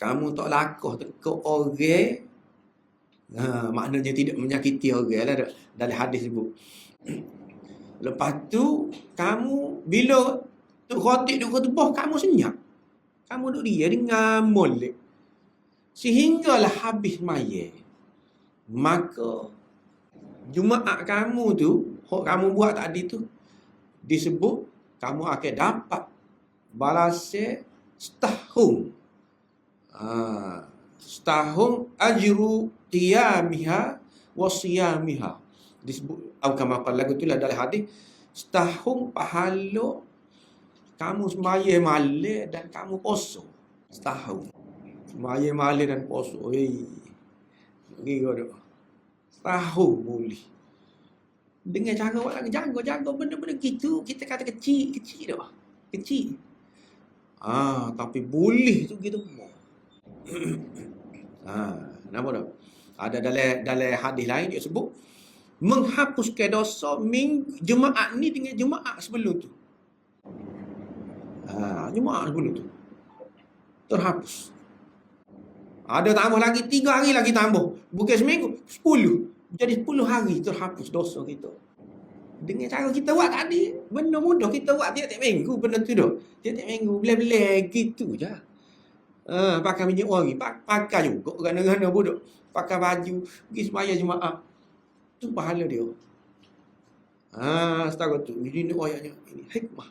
Kamu tak lakah teka orang. Maknanya tidak menyakiti orang lah dalam hadis sebut. Lepas tu kamu bila Tok Khatib duk khutbah, kamu senyap. Kamu duk dia dengan molek. Sehinggalah habis maya. Maka Jumaat kamu tu, hak kamu buat tadi tu, disebut kamu akan dapat balasan setahun. Setahun ajru qiyamiha wa siyamiha. Disebut kama qala lagu tu lah dalam hadis, setahun pahala kamu sembahyang malam dan kamu puasa. Setahun sembahyang malam dan puasa. Gila dah. Setahun boleh. Dengan cara buat lagi jaga benda-benda gitu, kita kata kecil dah. Kecil. Tapi boleh tu kita mau. Kenapa tak? Ada dalam hadis lain dia sebut menghapuskan dosa jemaah ni dengan jemaah sebelum tu. Jemaah sebelum tu terhapus. Ada tambah lagi 3 hari lagi tambah. Bukan seminggu, 10. Jadi 10 hari terhapus dosa kita. Dengan cara kita buat tadi, benda mudah kita buat tiap-tiap minggu benda tu dah. Tiap-tiap minggu belah-belah gitu je. Pakai minyak wangi, pakai juga gana-gana bodoh. Pakai baju, pergi sembahyang jemaah. Tu pahala dia. Setara tu. Ini ayatnya. Ini hikmah.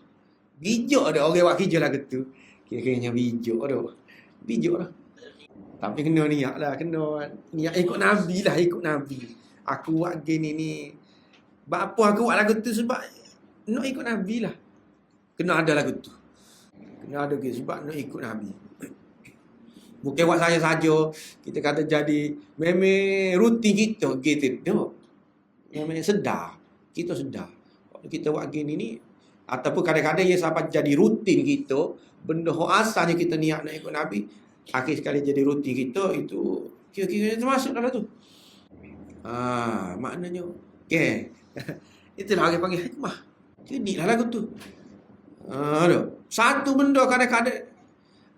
Bijak ada orang buat kerja lagu tu. Kira-kiranya bijak dah. Bijak lah. Tapi kena niat lah. Kena niat ikut Nabi lah. Ikut Nabi. Aku buat gini ni. Apa aku buat lagu tu sebab nak ikut Nabi lah. Kena ada lagu tu. Kena ada gitu sebab nak ikut Nabi. Bukan buat saya saja. Kita kata jadi memang rutin kita gitu. No. Memang sedar. Kita sedar. Kalau kita buat gini ni ataupun kadang-kadang ia sampai jadi rutin kita, benda yang asalnya kita niat nak ikut Nabi, akhir sekali jadi rutin kita, itu kira-kira termasuk dalam tu. Maknanya okay. Itulah orang panggil hikmah. Jadilah lagu tu. Satu benda kadang-kadang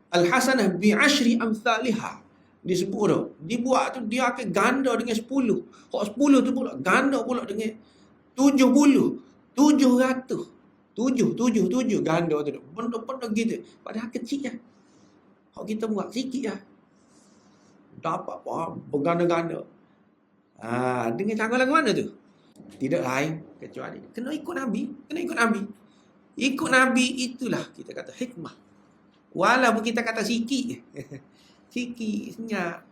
al-hasanah bi'ashri amthaliha disebut tu. Dibuat tu dia akan ganda dengan 10. Hak 10 tu pula ganda pula dengan 70, 700. 7 ganda tu. Benda-benda gitu. Padahal kecil lah. Hak kita buat sikit lah. Dapat apa? Berganda-ganda. Dengan cara lagu mana tu? Tidak lain kecuali kena ikut Nabi. Kena ikut Nabi. Ikut Nabi itulah kita kata hikmah. Walaupun kita kata sikit. Sikit, senyap.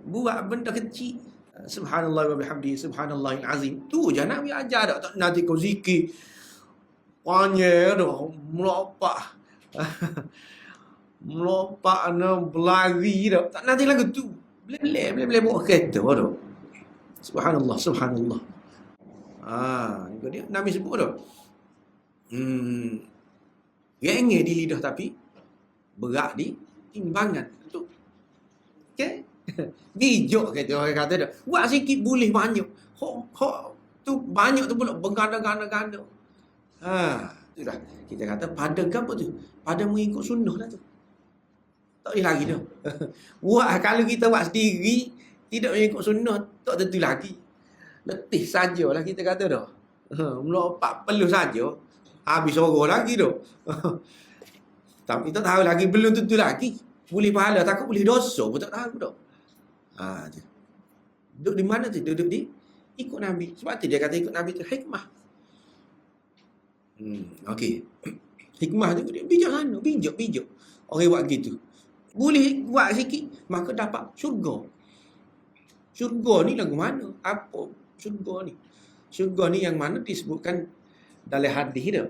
Buat benda kecil. Subhanallah wa bihamdihi, subhanallahil azim. Tu je Nabi ajar tak. Nanti kau zikir. Panjang dah. Melompat. Melompat nak berlari dah. Tak nanti lagu tu. Boleh buat kereta dah. Subhanallah, subhanallah. Itu dia Nabi sebut dah. Rengeh di lidah tapi berat di timbangan. Tu. Okey? Bijak kata orang kata dah. Buat sikit boleh banyak. Hok tu banyak tu pula berganda-ganda. Itulah. Kita kata pada apa tu? Pada mengikut sunnah lah tu. Tak boleh lagi dah. Kalau kita buat sendiri, tidak mengikut sunnah, tak tentu lagi. Letih sajalah kita kata dah. Melompat perlu saja. Habis orang lagi dah. Tapi tak tahu lagi, belum tentu lagi. Boleh pahala, takut boleh dosa pun tak tahu dah. Duduk di mana tu? Duduk di ikut Nabi. Sebab tu dia kata ikut Nabi tu hikmah. Okey. Hikmah tu dia bijak sana, bijak. Orang buat gitu. Boleh buat sikit, maka dapat syurga. Syurga ni lagu mana? Apa syurga ni? Syurga ni yang mana disebutkan dalam hadis dia.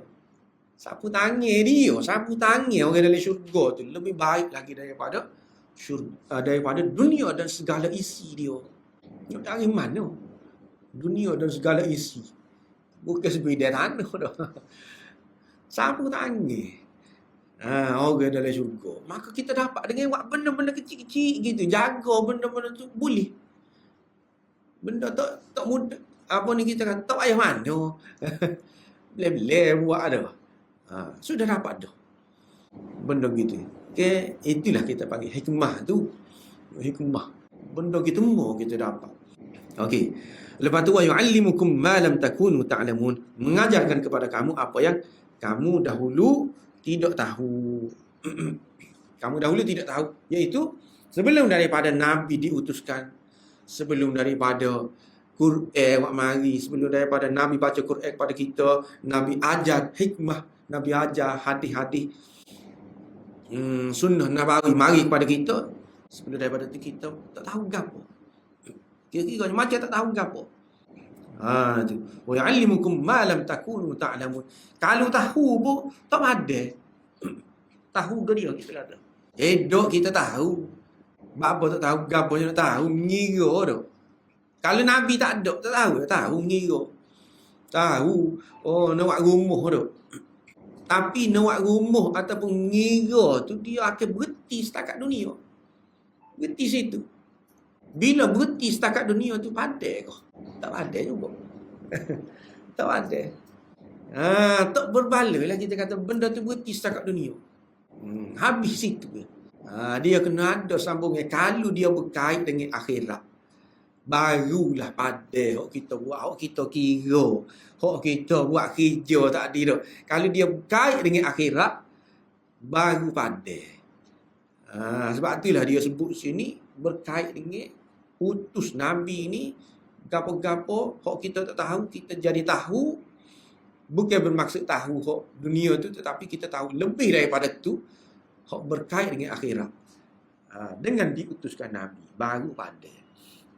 Sapu tangan orang dalam syurga tu lebih baik lagi daripada daripada dunia dan segala isi dia. Dari mana? Dunia dan segala isi. Bukan sebidang tanah dah. Sapu tangan. Orang dalam syurga. Maka kita dapat dengan buat benda-benda kecil-kecil gitu. Jaga benda-benda tu boleh. Benda tak mudah. Apa ni kita kan tak payah mana. Boleh buat ada. Sudah dapat dah. Benda gitu. Okay, itulah kita panggil hikmah tu. Hikmah. Benda gitu semua kita dapat. Okey. Lepas tu wa yu'allimukum ma lam takunu ta'lamun. Mengajarkan kepada kamu apa yang kamu dahulu tidak tahu. Kamu dahulu tidak tahu. Iaitu sebelum daripada Nabi diutuskan. Sebelum daripada Quran mari. Sebelum daripada Nabi baca Quran kepada kita. Nabi ajar hikmah. Nabi ajar hadis-hadis. Sunnah Nabawi mari kepada kita. Sebelum daripada itu kita tak tahu gapo. Kira-kira macam tak tahu gapo. Tu. Wa ya'allimukum ma lam takunu ta'lamun. Kalau tahu pun tak ada. Tahu ke dia kita kata. Dok kita tahu. Bapa tak tahu gapo nak tahu mengira dah. Kalau Nabi tak ada tak tahu mengira. Tahu nak buat rumah dah. Tapi nak buat rumah ataupun ngira tu dia akan berhenti setakat dunia. Berhenti situ. Bila berhenti setakat dunia tu pandai kau? Tak pandai juga. Tak pandai. Tak berbala lah kita kata benda tu berhenti setakat dunia. Habis situ. Dia kena ada sambungan. Kalau dia berkait dengan akhirat, barulah pandai hok kita buat, hok kita kira, hok kita buat kerja tadi tu. Kalau dia berkait dengan akhirat, baru pandai. Sebab itulah dia sebut sini berkait dengan utus Nabi ni, gapo-gapo hok kita tak tahu, kita jadi tahu. Bukan bermaksud tahu hok dunia tu, tetapi kita tahu lebih daripada tu, hok berkait dengan akhirat. Dengan diutuskan Nabi, baru pandai.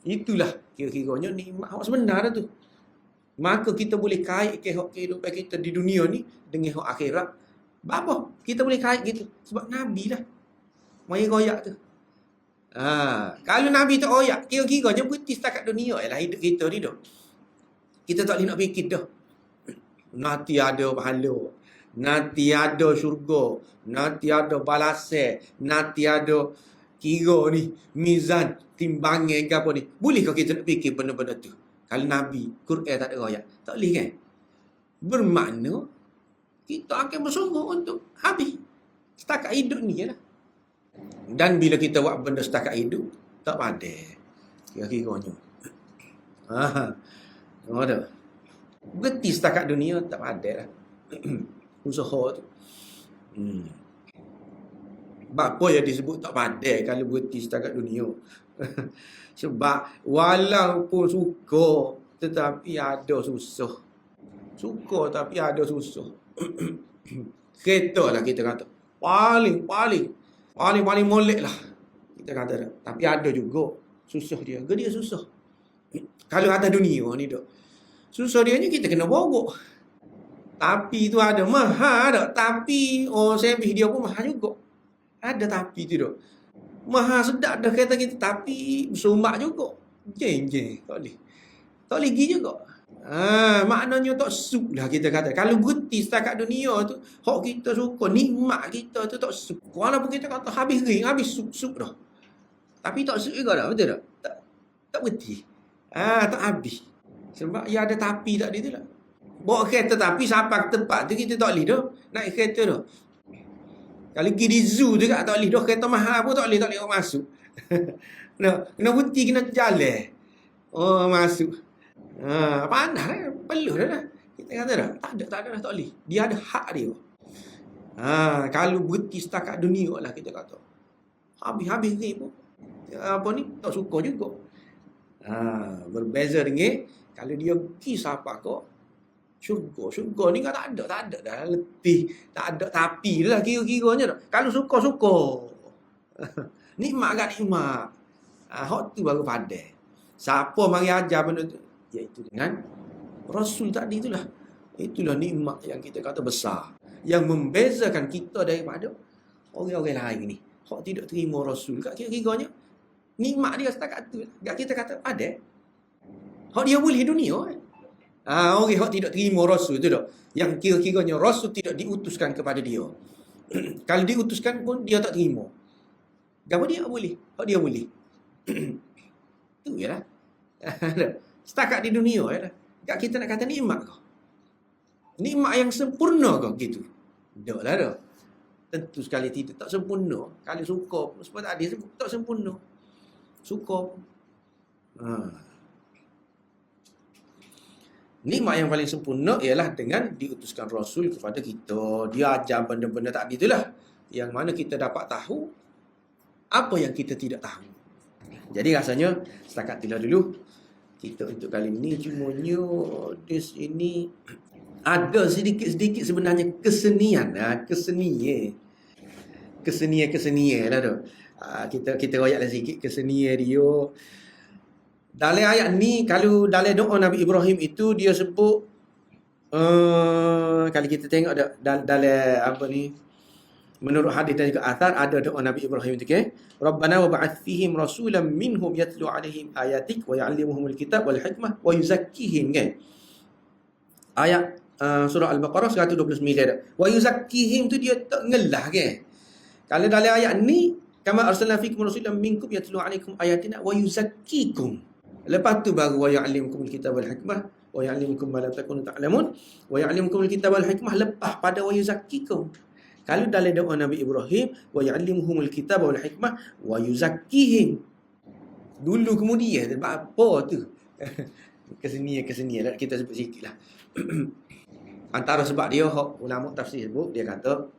Itulah kira-kiranya nikmat hak sebenar tu. Maka kita boleh kait ke hak kehidupan kita di dunia ni dengan hak akhirat. Apa? Kita boleh kait gitu sebab Nabi lah. Mai royak tu. Kalau Nabi tak royak, kira-kiranya berhenti setakat dunia ialah hidup kita ni dah. Kita tak boleh nak fikir dah. Nanti ada pahala, nanti ada syurga, nanti ada balasan, nanti ada kira ni, mizan, timbangan ke apa ni. Bolehkah kita nak fikir benda-benda tu? Kalau Nabi, Quran tak ada royak. Tak boleh kan? Bermakna, kita akan bersungguh untuk habis. Setakat hidup ni je lah. Dan bila kita buat benda setakat hidup, tak pandai. Kira-kiranya. Tengok tak? Berhenti setakat dunia, tak pandai lah. Usaha tu. Apa yang disebut tak pandai kalau berhenti setakat dunia? Sebab walaupun suka, tetapi ada susah. Suka tapi ada susah. Kereta lah kita kata. Paling molek lah. Kita kata dah. Tapi ada juga susah dia. Dia susah. Kalau kata dunia ni dok. Susah dia ni kita kena borok. Tapi tu ada mahal tak? Tapi servis dia pun mahal juga. Ada tapi tu dok. Mahal sedap dah kereta kita, tapi bersumbak juga. Jeng. Tak boleh pergi juga. Maknanya tak sup lah kita kata. Kalau berhenti setakat dunia tu, hak kita suka, nikmat kita tu tak sup. Walaupun kita kata habis ring, habis sup dah. Tapi tak sup juga dah, betul tak? Tak berhenti. Tak habis. Sebab ya ada tapi tak dia tu lah. Bawa kereta tapi sampai ke tempat tu kita tak boleh dah. Naik kereta dah. Kalau pergi di zoo juga tak boleh dah. Kereta mahal pun tak boleh masuk. Kena berhenti, kena jalan. Masuk. Panas lah. Peluh dah lah. Kita kata dah. Tak ada dah, tak boleh. Dia ada hak dia. Kalau berhenti setakat dunia lah kita kata. Habis ni pun. Apa ni? Tak suka juga. Berbeza dengan kalau dia pergi siapa kau syurga ni kan tak ada dah letih, tak ada tapi lah kira-kiranya dah. Kalau suka nikmat kan nikmat. Hak tu baru pandai. Siapa mari ajar benda tu? Iaitu dengan Rasul tadi itulah. Itulah nikmat yang kita kata besar, yang membezakan kita daripada orang-orang lain ni. Hak tidak terima Rasul kat kira-kiranya nikmat dia setakat tu. Kat kita kata ada. Hak dia boleh dunia. Orang hak tidak terima Rasul tu dah. Yang kira-kiranya Rasul tidak diutuskan kepada dia. Kalau diutuskan pun dia tak terima. Kenapa dia boleh? Hak dia boleh. Tu je lah. Setakat di dunia je lah. Kat kita nak kata nikmat kau. Nikmat yang sempurna kau gitu. Tak lah dah. Tentu sekali tidak. Tak sempurna. Kalau suka pun. Sebab tadi sebut tak sempurna. Suka pun. Nikmat yang paling sempurna ialah dengan diutuskan Rasul kepada kita. Dia ajar benda-benda tadi itulah. Yang mana kita dapat tahu apa yang kita tidak tahu. Jadi rasanya setakat itulah dulu. Kita untuk kali ini cumanya di sini ada sedikit-sedikit sebenarnya kesenian. Kesenian lah tu. Kita royaklah sikit kesenian dia. Dalam ayat ni, kalau dalam doa Nabi Ibrahim itu dia sebut kalau kita tengok dalam apa ni, menurut hadis dan juga athar, ada doa Nabi Ibrahim itu ke, Rabbana wa ba'ath fihim rasulan minhum yatlu alaihim ayatik wa ya'allimuhumul kitab wal hikmah wa yuzakkihim kan. Ayat surah Al-Baqarah 129. Wa yuzakkihim tu dia tak ngelah ke. Kalau dalam ayat ni, kama arsalna fikum rasulan minkum yatlu alaikum ayatina wa yuzakkikum. Lepas tu baru wa ya'limukumul kitab wal hikmah wa ya'limukum ma lam takunu ta'lamun wa ya'limukumul kitab wal hikmah, lepas pada wa yuzakkikum. Kalau dalam doa Nabi Ibrahim, wa ya'limuhumul kitab wal hikmah wa yuzakkihim. Dulu kemudian apa tu? Kesenian lah kita sebut sikit lah. Antara sebab dia, ulama tafsir sebut, dia kata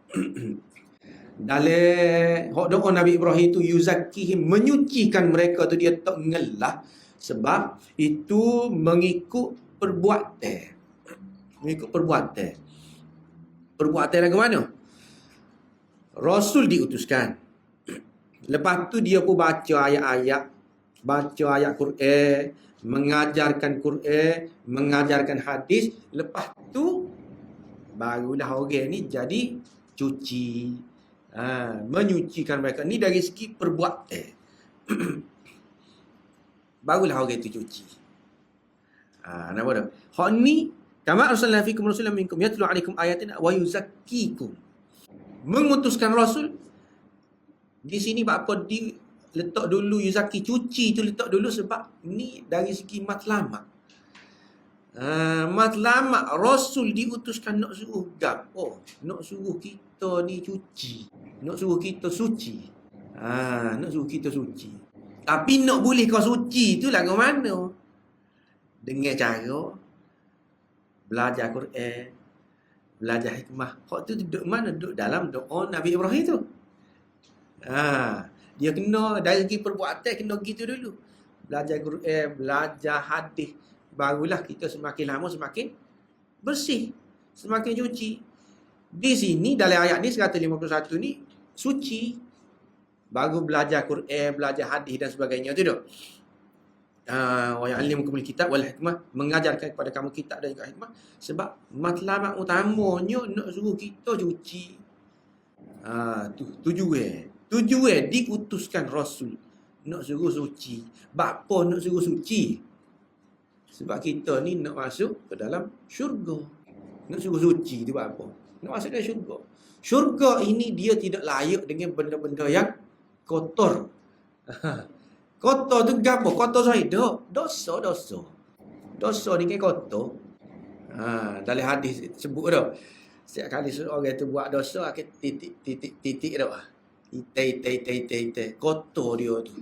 dalam doa Nabi Ibrahim tu yuzakkihim, menyucikan mereka tu, dia tak ngelah, sebab itu mengikut perbuatan. Mengikut perbuatan. Perbuatan lagu mana? Rasul diutuskan. Lepas tu dia pun baca ayat-ayat, baca ayat Quran, mengajarkan Quran, mengajarkan hadis. Lepas tu barulah orang ni jadi cuci. Menyucikan mereka ni dari segi perbuatan. Barulah orang itu cuci. Nampak tak? Hak ni, kama arsalna fikum rasulan minkum yatlu alaikum ayatina wa yuzakkikum. Mengutuskan rasul. Di sini apa di letak dulu yuzakki, cuci tu letak dulu, sebab ni dari segi matlamat. Matlamat rasul diutuskan nak suruh gapo? Nak suruh kita ni cuci. Nak suruh kita suci. Nak suruh kita suci. Tapi nak boleh kau suci tu lah kau mana? Dengan cara belajar Quran, belajar hikmah. Hak tu duduk mana? Duduk dalam doa Nabi Ibrahim tu. Dia kena dari segi perbuatan kena gitu dulu. Belajar Quran, belajar hadis, barulah kita semakin lama semakin bersih, semakin suci. Di sini dalam ayat ni 151 ni suci. Baru belajar Quran, belajar hadis dan sebagainya tu dah. Wa ya'allimukumul kitab wal hikmah, mengajarkan kepada kamu kitab dan juga hikmah, sebab matlamat utamanya nak suruh kita cuci. Tujuan diutuskan rasul nak suruh suci. Bapa nak suruh suci? Sebab kita ni nak masuk ke dalam syurga. Nak suruh suci tu apa? Nak masuk dalam syurga. Syurga ini dia tidak layak dengan benda-benda yang kotor. Kotor tu apa? Kotor saya dosa. Dosa ni kan kotor. Dalam hadis sebut dah. Setiap kali seorang tu buat dosa, akan titik dah. Itai. Kotor dia tu.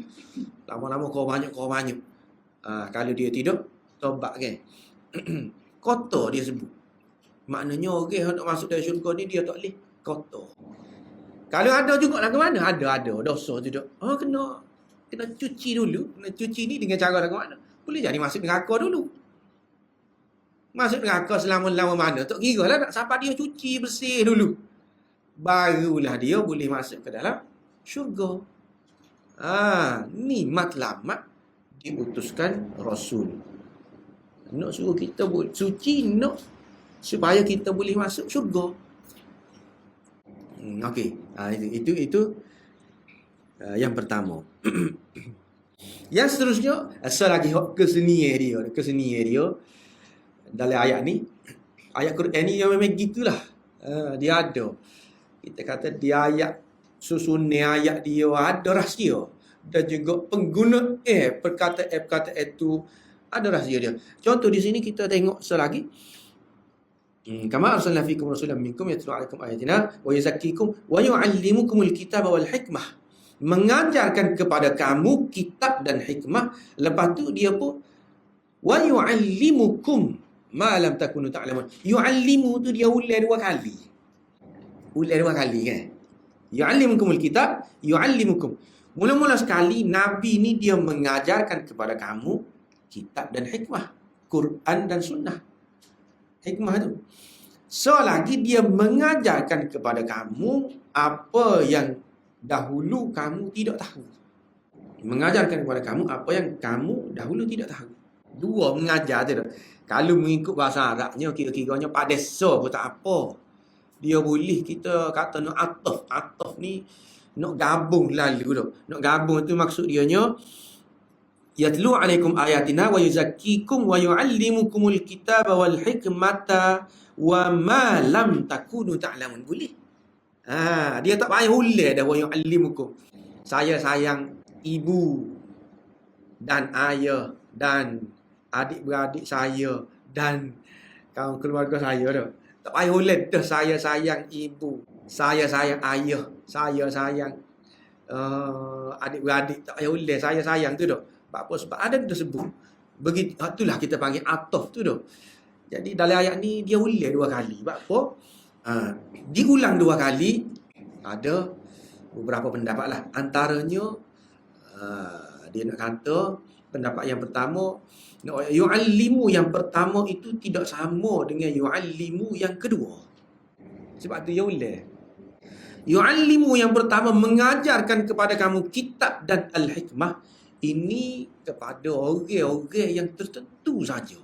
Lama-lama kau banyak. Kalau dia tidak tobat kan. Kotor dia sebut. Maknanya orang nak masuk dalam syurga ni dia tak boleh kotor. Kalau ada juga lah ke mana? Ada dosa tu tak. Kena cuci dulu. Kena cuci ni dengan cara lah ke mana? Boleh jadi masuk neraka dulu. Masuk neraka selama-lama mana? Tak kira lah nak sampai dia cuci bersih dulu. Barulah dia boleh masuk ke dalam syurga. Ni matlamat diutuskan Rasul. Nak suruh kita suci, nak supaya kita boleh masuk syurga. Okey. Itu yang pertama. Yang seterusnya, asal lagi kesenian dia dalam ayat ni. Ayat Quran ni yang memang gitulah. Dia ada. Kita kata dia ayat, susunan ayat dia ada rahsia. Dan juga pengguna perkataan itu ada rahsia dia. Contoh di sini kita tengok selagi. Kama arsalna fikum rasulan minkum yatlu alaikum ayatina wa yuzakkikum wa yu'allimukumul kitaba wal hikmah. Mengajarkan kepada kamu kitab dan hikmah. Lepas tu dia pun wa yu'allimukum ma lam takunu ta'lamun. Yu'allimu tu dia ulang dua kali. Kan? Yu'allimukumul kitab, yu'allimukum. Mula-mula sekali Nabi ni dia mengajarkan kepada kamu kitab dan hikmah, Quran dan sunnah. Hikmah tu. So lagi dia mengajarkan kepada kamu apa yang dahulu kamu tidak tahu. Mengajarkan kepada kamu apa yang kamu dahulu tidak tahu. Dua mengajar tu. Kalau mengikut bahasa Arabnya, kira-kiranya padesa pun tak apa. Dia boleh kita kata nak ataf. Ataf ni nak gabung lalu tu. Nak gabung tu maksud dianya yatlu alaikum ayatina wa yuzakkikum wa yuallimukumul kitaba wal hikmata wa ma lam takunu ta'lamun. Boleh. Dia tak payah ulang dah wa yuallimukum. Saya sayang ibu dan ayah dan adik-beradik saya dan kaum keluarga saya dah. Tak payah ulang dah saya sayang ibu, saya sayang ayah, saya sayang adik-beradik. Tak payah ulang saya sayang tu dah. Apa sebab ada tersebut. Begitu itulah kita panggil ataf tu dah. Jadi dalam ayat ni dia ulang 2 kali. Sebab apa? Diulang 2 kali. Ada beberapa pendapat lah. Antaranya dia nak kata pendapat yang pertama, yu'allimu yang pertama itu tidak sama dengan yu'allimu yang kedua. Sebab tu dia ulang. Yu'allimu yang pertama mengajarkan kepada kamu kitab dan al-hikmah. Ini kepada orang-orang yang tertentu saja.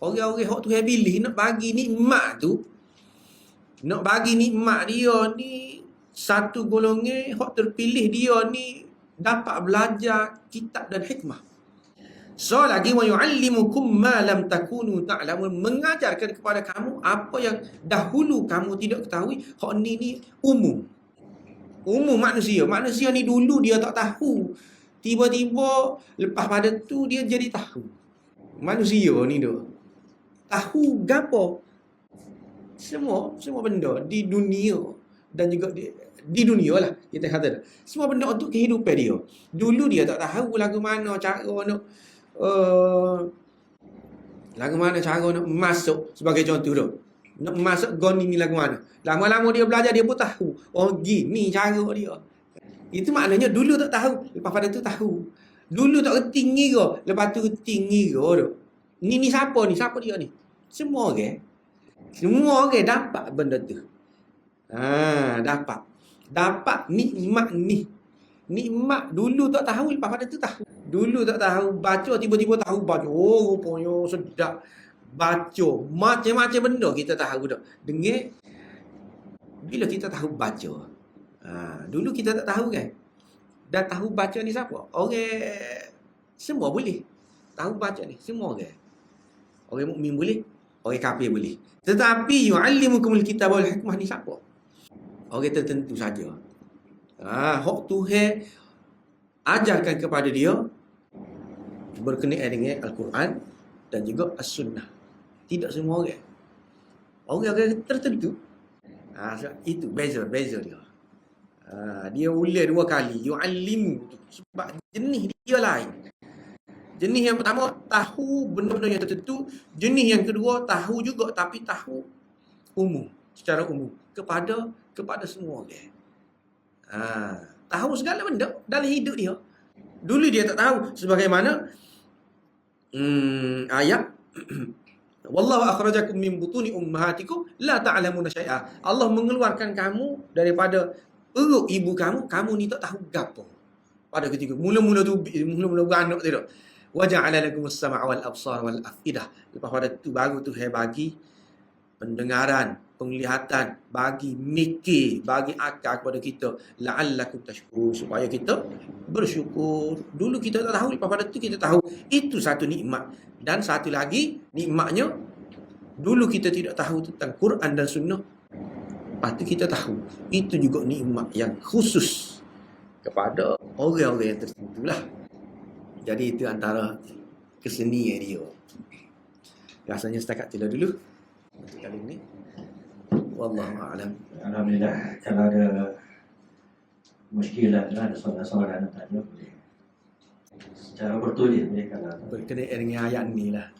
Orang-orang hak Tuhan pilih nak bagi nikmat tu. Nak bagi nikmat dia ni satu golongan hak terpilih dia ni dapat belajar kitab dan hikmah. So lagi wa yu'allimukum ma lam takunu ta'lamun, mengajarkan kepada kamu apa yang dahulu kamu tidak ketahui. Hak ni umum. Umum manusia. Manusia ni dulu dia tak tahu. Tiba-tiba lepas pada tu dia jadi tahu. Manusia ni dia tahu gapo? Semua benda di dunia dan juga di dunia lah kita kata. Semua benda untuk kehidupan dia. Dulu dia tak tahu lagu mana cara nak masuk, sebagai contoh tu. Nak masuk gon ni lagu mana. Lama-lama dia belajar dia pun tahu. Oh gini cara dia. Itu maknanya dulu tak tahu, lepas pada tu tahu. Dulu tak reti ngira, lepas tu reti ngira tu. Ni siapa ni? Siapa dia ni? Semua orang. Semua orang dapat benda tu. Dapat nikmat ni. Nikmat dulu tak tahu, lepas pada tu tahu. Dulu tak tahu baca, tiba-tiba tahu baca. Oh, rupanya sedap. Baca. Macam-macam benda kita tahu dah. Dengar. Bila kita tahu baca. Dulu kita tak tahu kan. Dan tahu baca ni siapa? Orang semua boleh. Tahu baca ni semua orang. Orang mukmin boleh, orang kafir boleh. Tetapi yu'allimukumul kitaba wal hikmah ni siapa? Orang tertentu saja. Hak Tuhan ajarkan kepada dia berkenaan dengan Al-Quran dan juga As-Sunnah. Tidak semua orang. Orang-orang tertentu. Itu beza dia. Dia ulang 2 kali. Yu'allimu. Sebab jenis dia lain. Jenis yang pertama tahu benda-benda yang tertentu. Jenis yang kedua tahu juga tapi tahu umum. Secara umum. Kepada semua orang. Tahu segala benda dalam hidup dia. Dulu dia tak tahu. Sebagaimana ayat wallahu akhrajakum min butuni ummahatikum la ta'lamuna syai'a. Allah mengeluarkan kamu daripada perut ibu kamu ni tak tahu gapo. Pada ketika mula-mula beranak tu dak. Wa ja'ala lakumus sam'a wal absar wal afidah. Lepas pada tu baru Tuhan bagi pendengaran, penglihatan, bagi mikir, bagi akal kepada kita, la'allakum tashkurun, supaya kita bersyukur. Dulu kita tak tahu, lepas pada tu kita tahu. Itu satu nikmat. Dan satu lagi nikmatnya, dulu kita tidak tahu tentang Quran dan Sunnah. Lepas tu kita tahu. Itu juga nikmat yang khusus kepada orang-orang yang tertentu lah. Jadi itu antara kesenian dia. Rasanya setakat itulah dulu untuk kali ini. Wallahu a'lam. Alhamdulillah. Kalau ada muskilah, ada soalan-soalan tanya boleh secara bertulis boleh. Kalau berkenaan dengan ayat ni lah.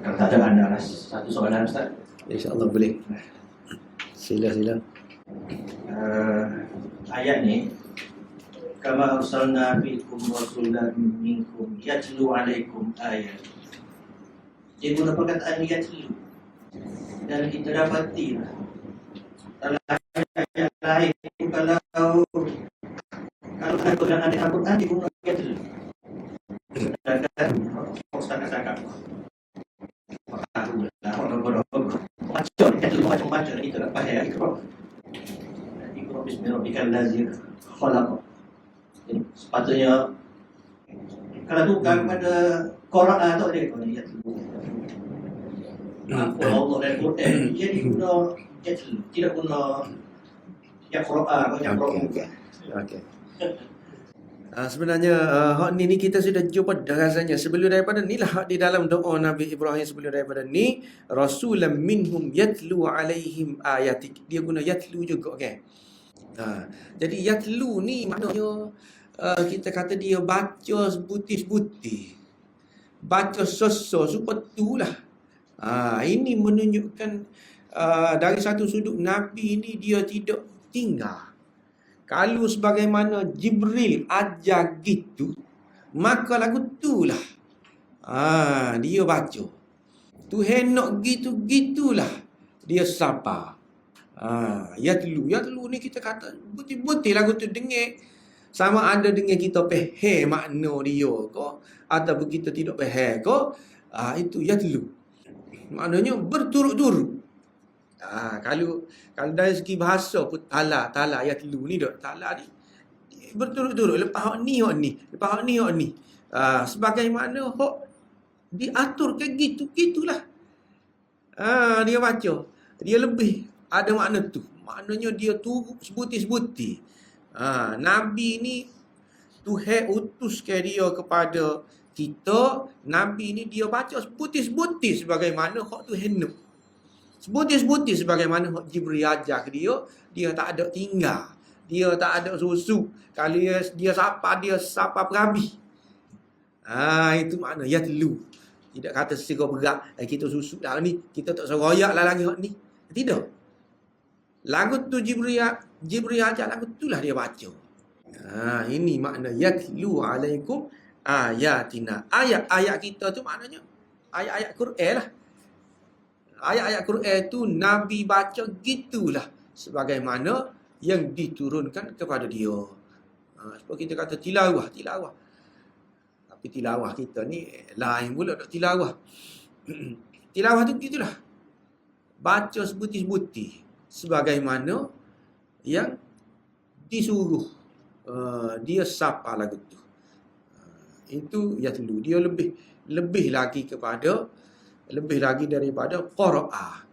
Kalau tak ada anda satu soalan Ustaz, InsyaAllah boleh. Sila. Ayat ni, kama arsalna fikum rasulan minkum yatlu alaikum ayat. Dia guna perkataan yatlu. Dan kita dapati dalam ayat lain, kalau dalam Al-Quran dia guna yatlu. Sedangkan Ustaz cakap macam itu dapat ya ikrar. Ikrar bismillahirrahmanirrahim. Khalaq. Sepatutnya Kalau bukan pada Quran tak ada kalau dia tu. Apa Allah dan Quran jadi guna tidak guna yang Quran banyak Quran. Okey. Sebenarnya hak ni kita sudah jumpa dah rasanya sebelum daripada ni lah hak di dalam doa Nabi Ibrahim sebelum daripada ni rasulam minhum yatlu alaihim ayatik, dia guna yatlu juga kan. Jadi yatlu ni maknanya kita kata dia baca sebutir-sebutir, baca sosok sepertulah. Ini menunjukkan dari satu sudut Nabi ni dia tidak tinggal. Kalau sebagaimana Jibril ajar gitu, maka lagu tu lah dia baca. Tuhan nak gitu-gitulah dia sapa. Yatlu ni kita kata betul-betul lagu tu dengar, sama ada dengan kita faham makna dia ke ataupun kita tidak faham ke, itu yatlu. Maknanya berturut-turut. Kalau dari segi bahasa pun tala yatlu ni dak, tala ni berturut-turut, lepas hak ni lepas hak ni sebagaimana hak diatur ke gitulah. Dia baca, dia lebih ada makna tu, maknanya dia turut sebutir-sebutir. Nabi ni Tuhan utuskan dia kepada kita. Nabi ni dia baca sebutir-sebutir sebagaimana hak Tuhan nak. Sebutir-sebutir sebagaimana hak Jibril ajar ke dia tak ada tinggal. Dia tak ada susu. Kalau dia sapa perabi. Itu makna yatlu. Tidak kata secara berat, kita susu dah ni, kita tak seroyak lah lagi hak ni. Tidak. Lagu tu Jibril ajar, lagu tu lah dia baca. Ini makna yatlu alaikum ayatina. Ayat-ayat kita tu maknanya ayat-ayat Quran lah. Ayat-ayat Quran tu Nabi baca gitulah sebagaimana yang diturunkan kepada dia. Seperti kita kata tilawah. Tapi tilawah kita ni lain pula tak tilawah. Tilawah tu gitulah. Baca sebutir-sebutir sebagaimana yang disuruh. Dia sapa lagu tu. Itu yatlu. Dia lebih lagi daripada qiraah.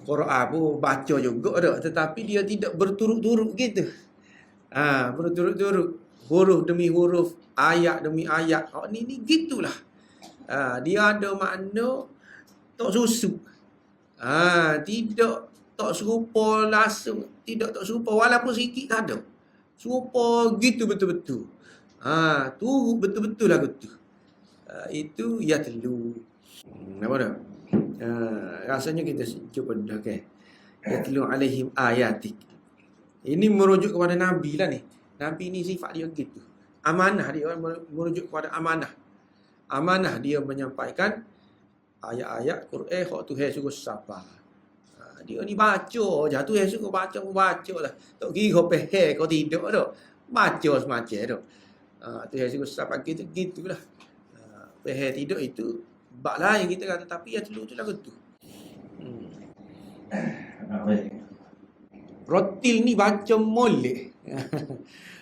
Qiraah pun baca juga dah, tetapi dia tidak berturut-turut gitu. Berturut-turut, huruf demi huruf, ayat demi ayat. Ni gitulah. Dia ada makna tak susu. Tidak tak serupa langsung, tidak tak serupa walaupun sikit tak ada. Serupa gitu betul-betul. Turut betul-betul lagu tu. Itu yatlu. Nampak tak? Rasanya kita cuba dah kan. Yatlu alaihim ayatik. Ini merujuk kepada Nabi lah ni. Nabi ni sifat dia gitu. Amanah dia, merujuk kepada amanah. Amanah dia menyampaikan ayat-ayat Quran hak Tuhan suruh sapa. Dia ni baca je. Tuhan suruh baca lah. Tak kira faham kau tidak dak. Baca semacam dak. Tuhan suruh sapa kita gitulah. Faham tidak itu bab lain kita kata, tapi yang tu lagu tu. Rotil ni baca molek.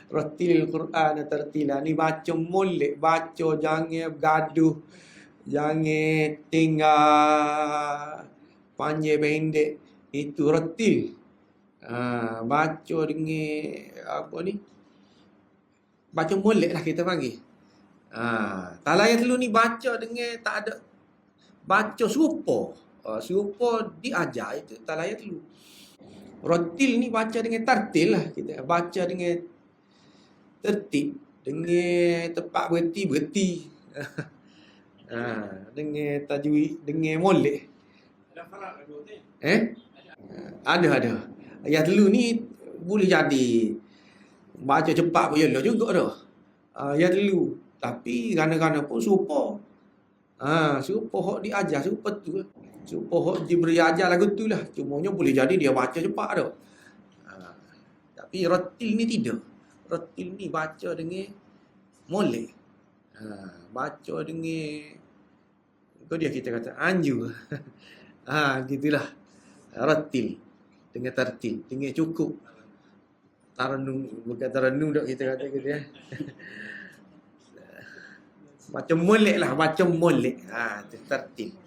Rotil Quran tertila ni baca molek, baca jangan gaduh, jangan tinggal panjang pendek, itu rotil. Baca dengan apa ni? Baca molek lah kita panggil. Talayat dulu ni baca dengan tak ada baca serupa. Serupa diajar itu talayat dulu. Rotil ni baca dengan tartil lah kita. Baca dengan tertib, dengan tepat berhenti. Dengan tajwid, dengan molek. Ada farak lagu tu? Ada. Ayat dulu ni boleh jadi baca cepat pun yalah juga dah. Ayat dulu. Tapi kadang-kadang pun serupa. Serupa hak diajar, serupa tu. Serupa hak Jibril ajar lagu tu lah. Cumanya boleh jadi dia baca cepat dah. Tapi rotil ni tidak. Rotil ni baca dengan molek. Baca dengan kau dia kita kata anju. Gitulah. Rotil dengan tertil, dengan cukup. Taranum, bukan taranum dok kita kata gitu ya. Macam molek lah, macam molek. Ha, tertib.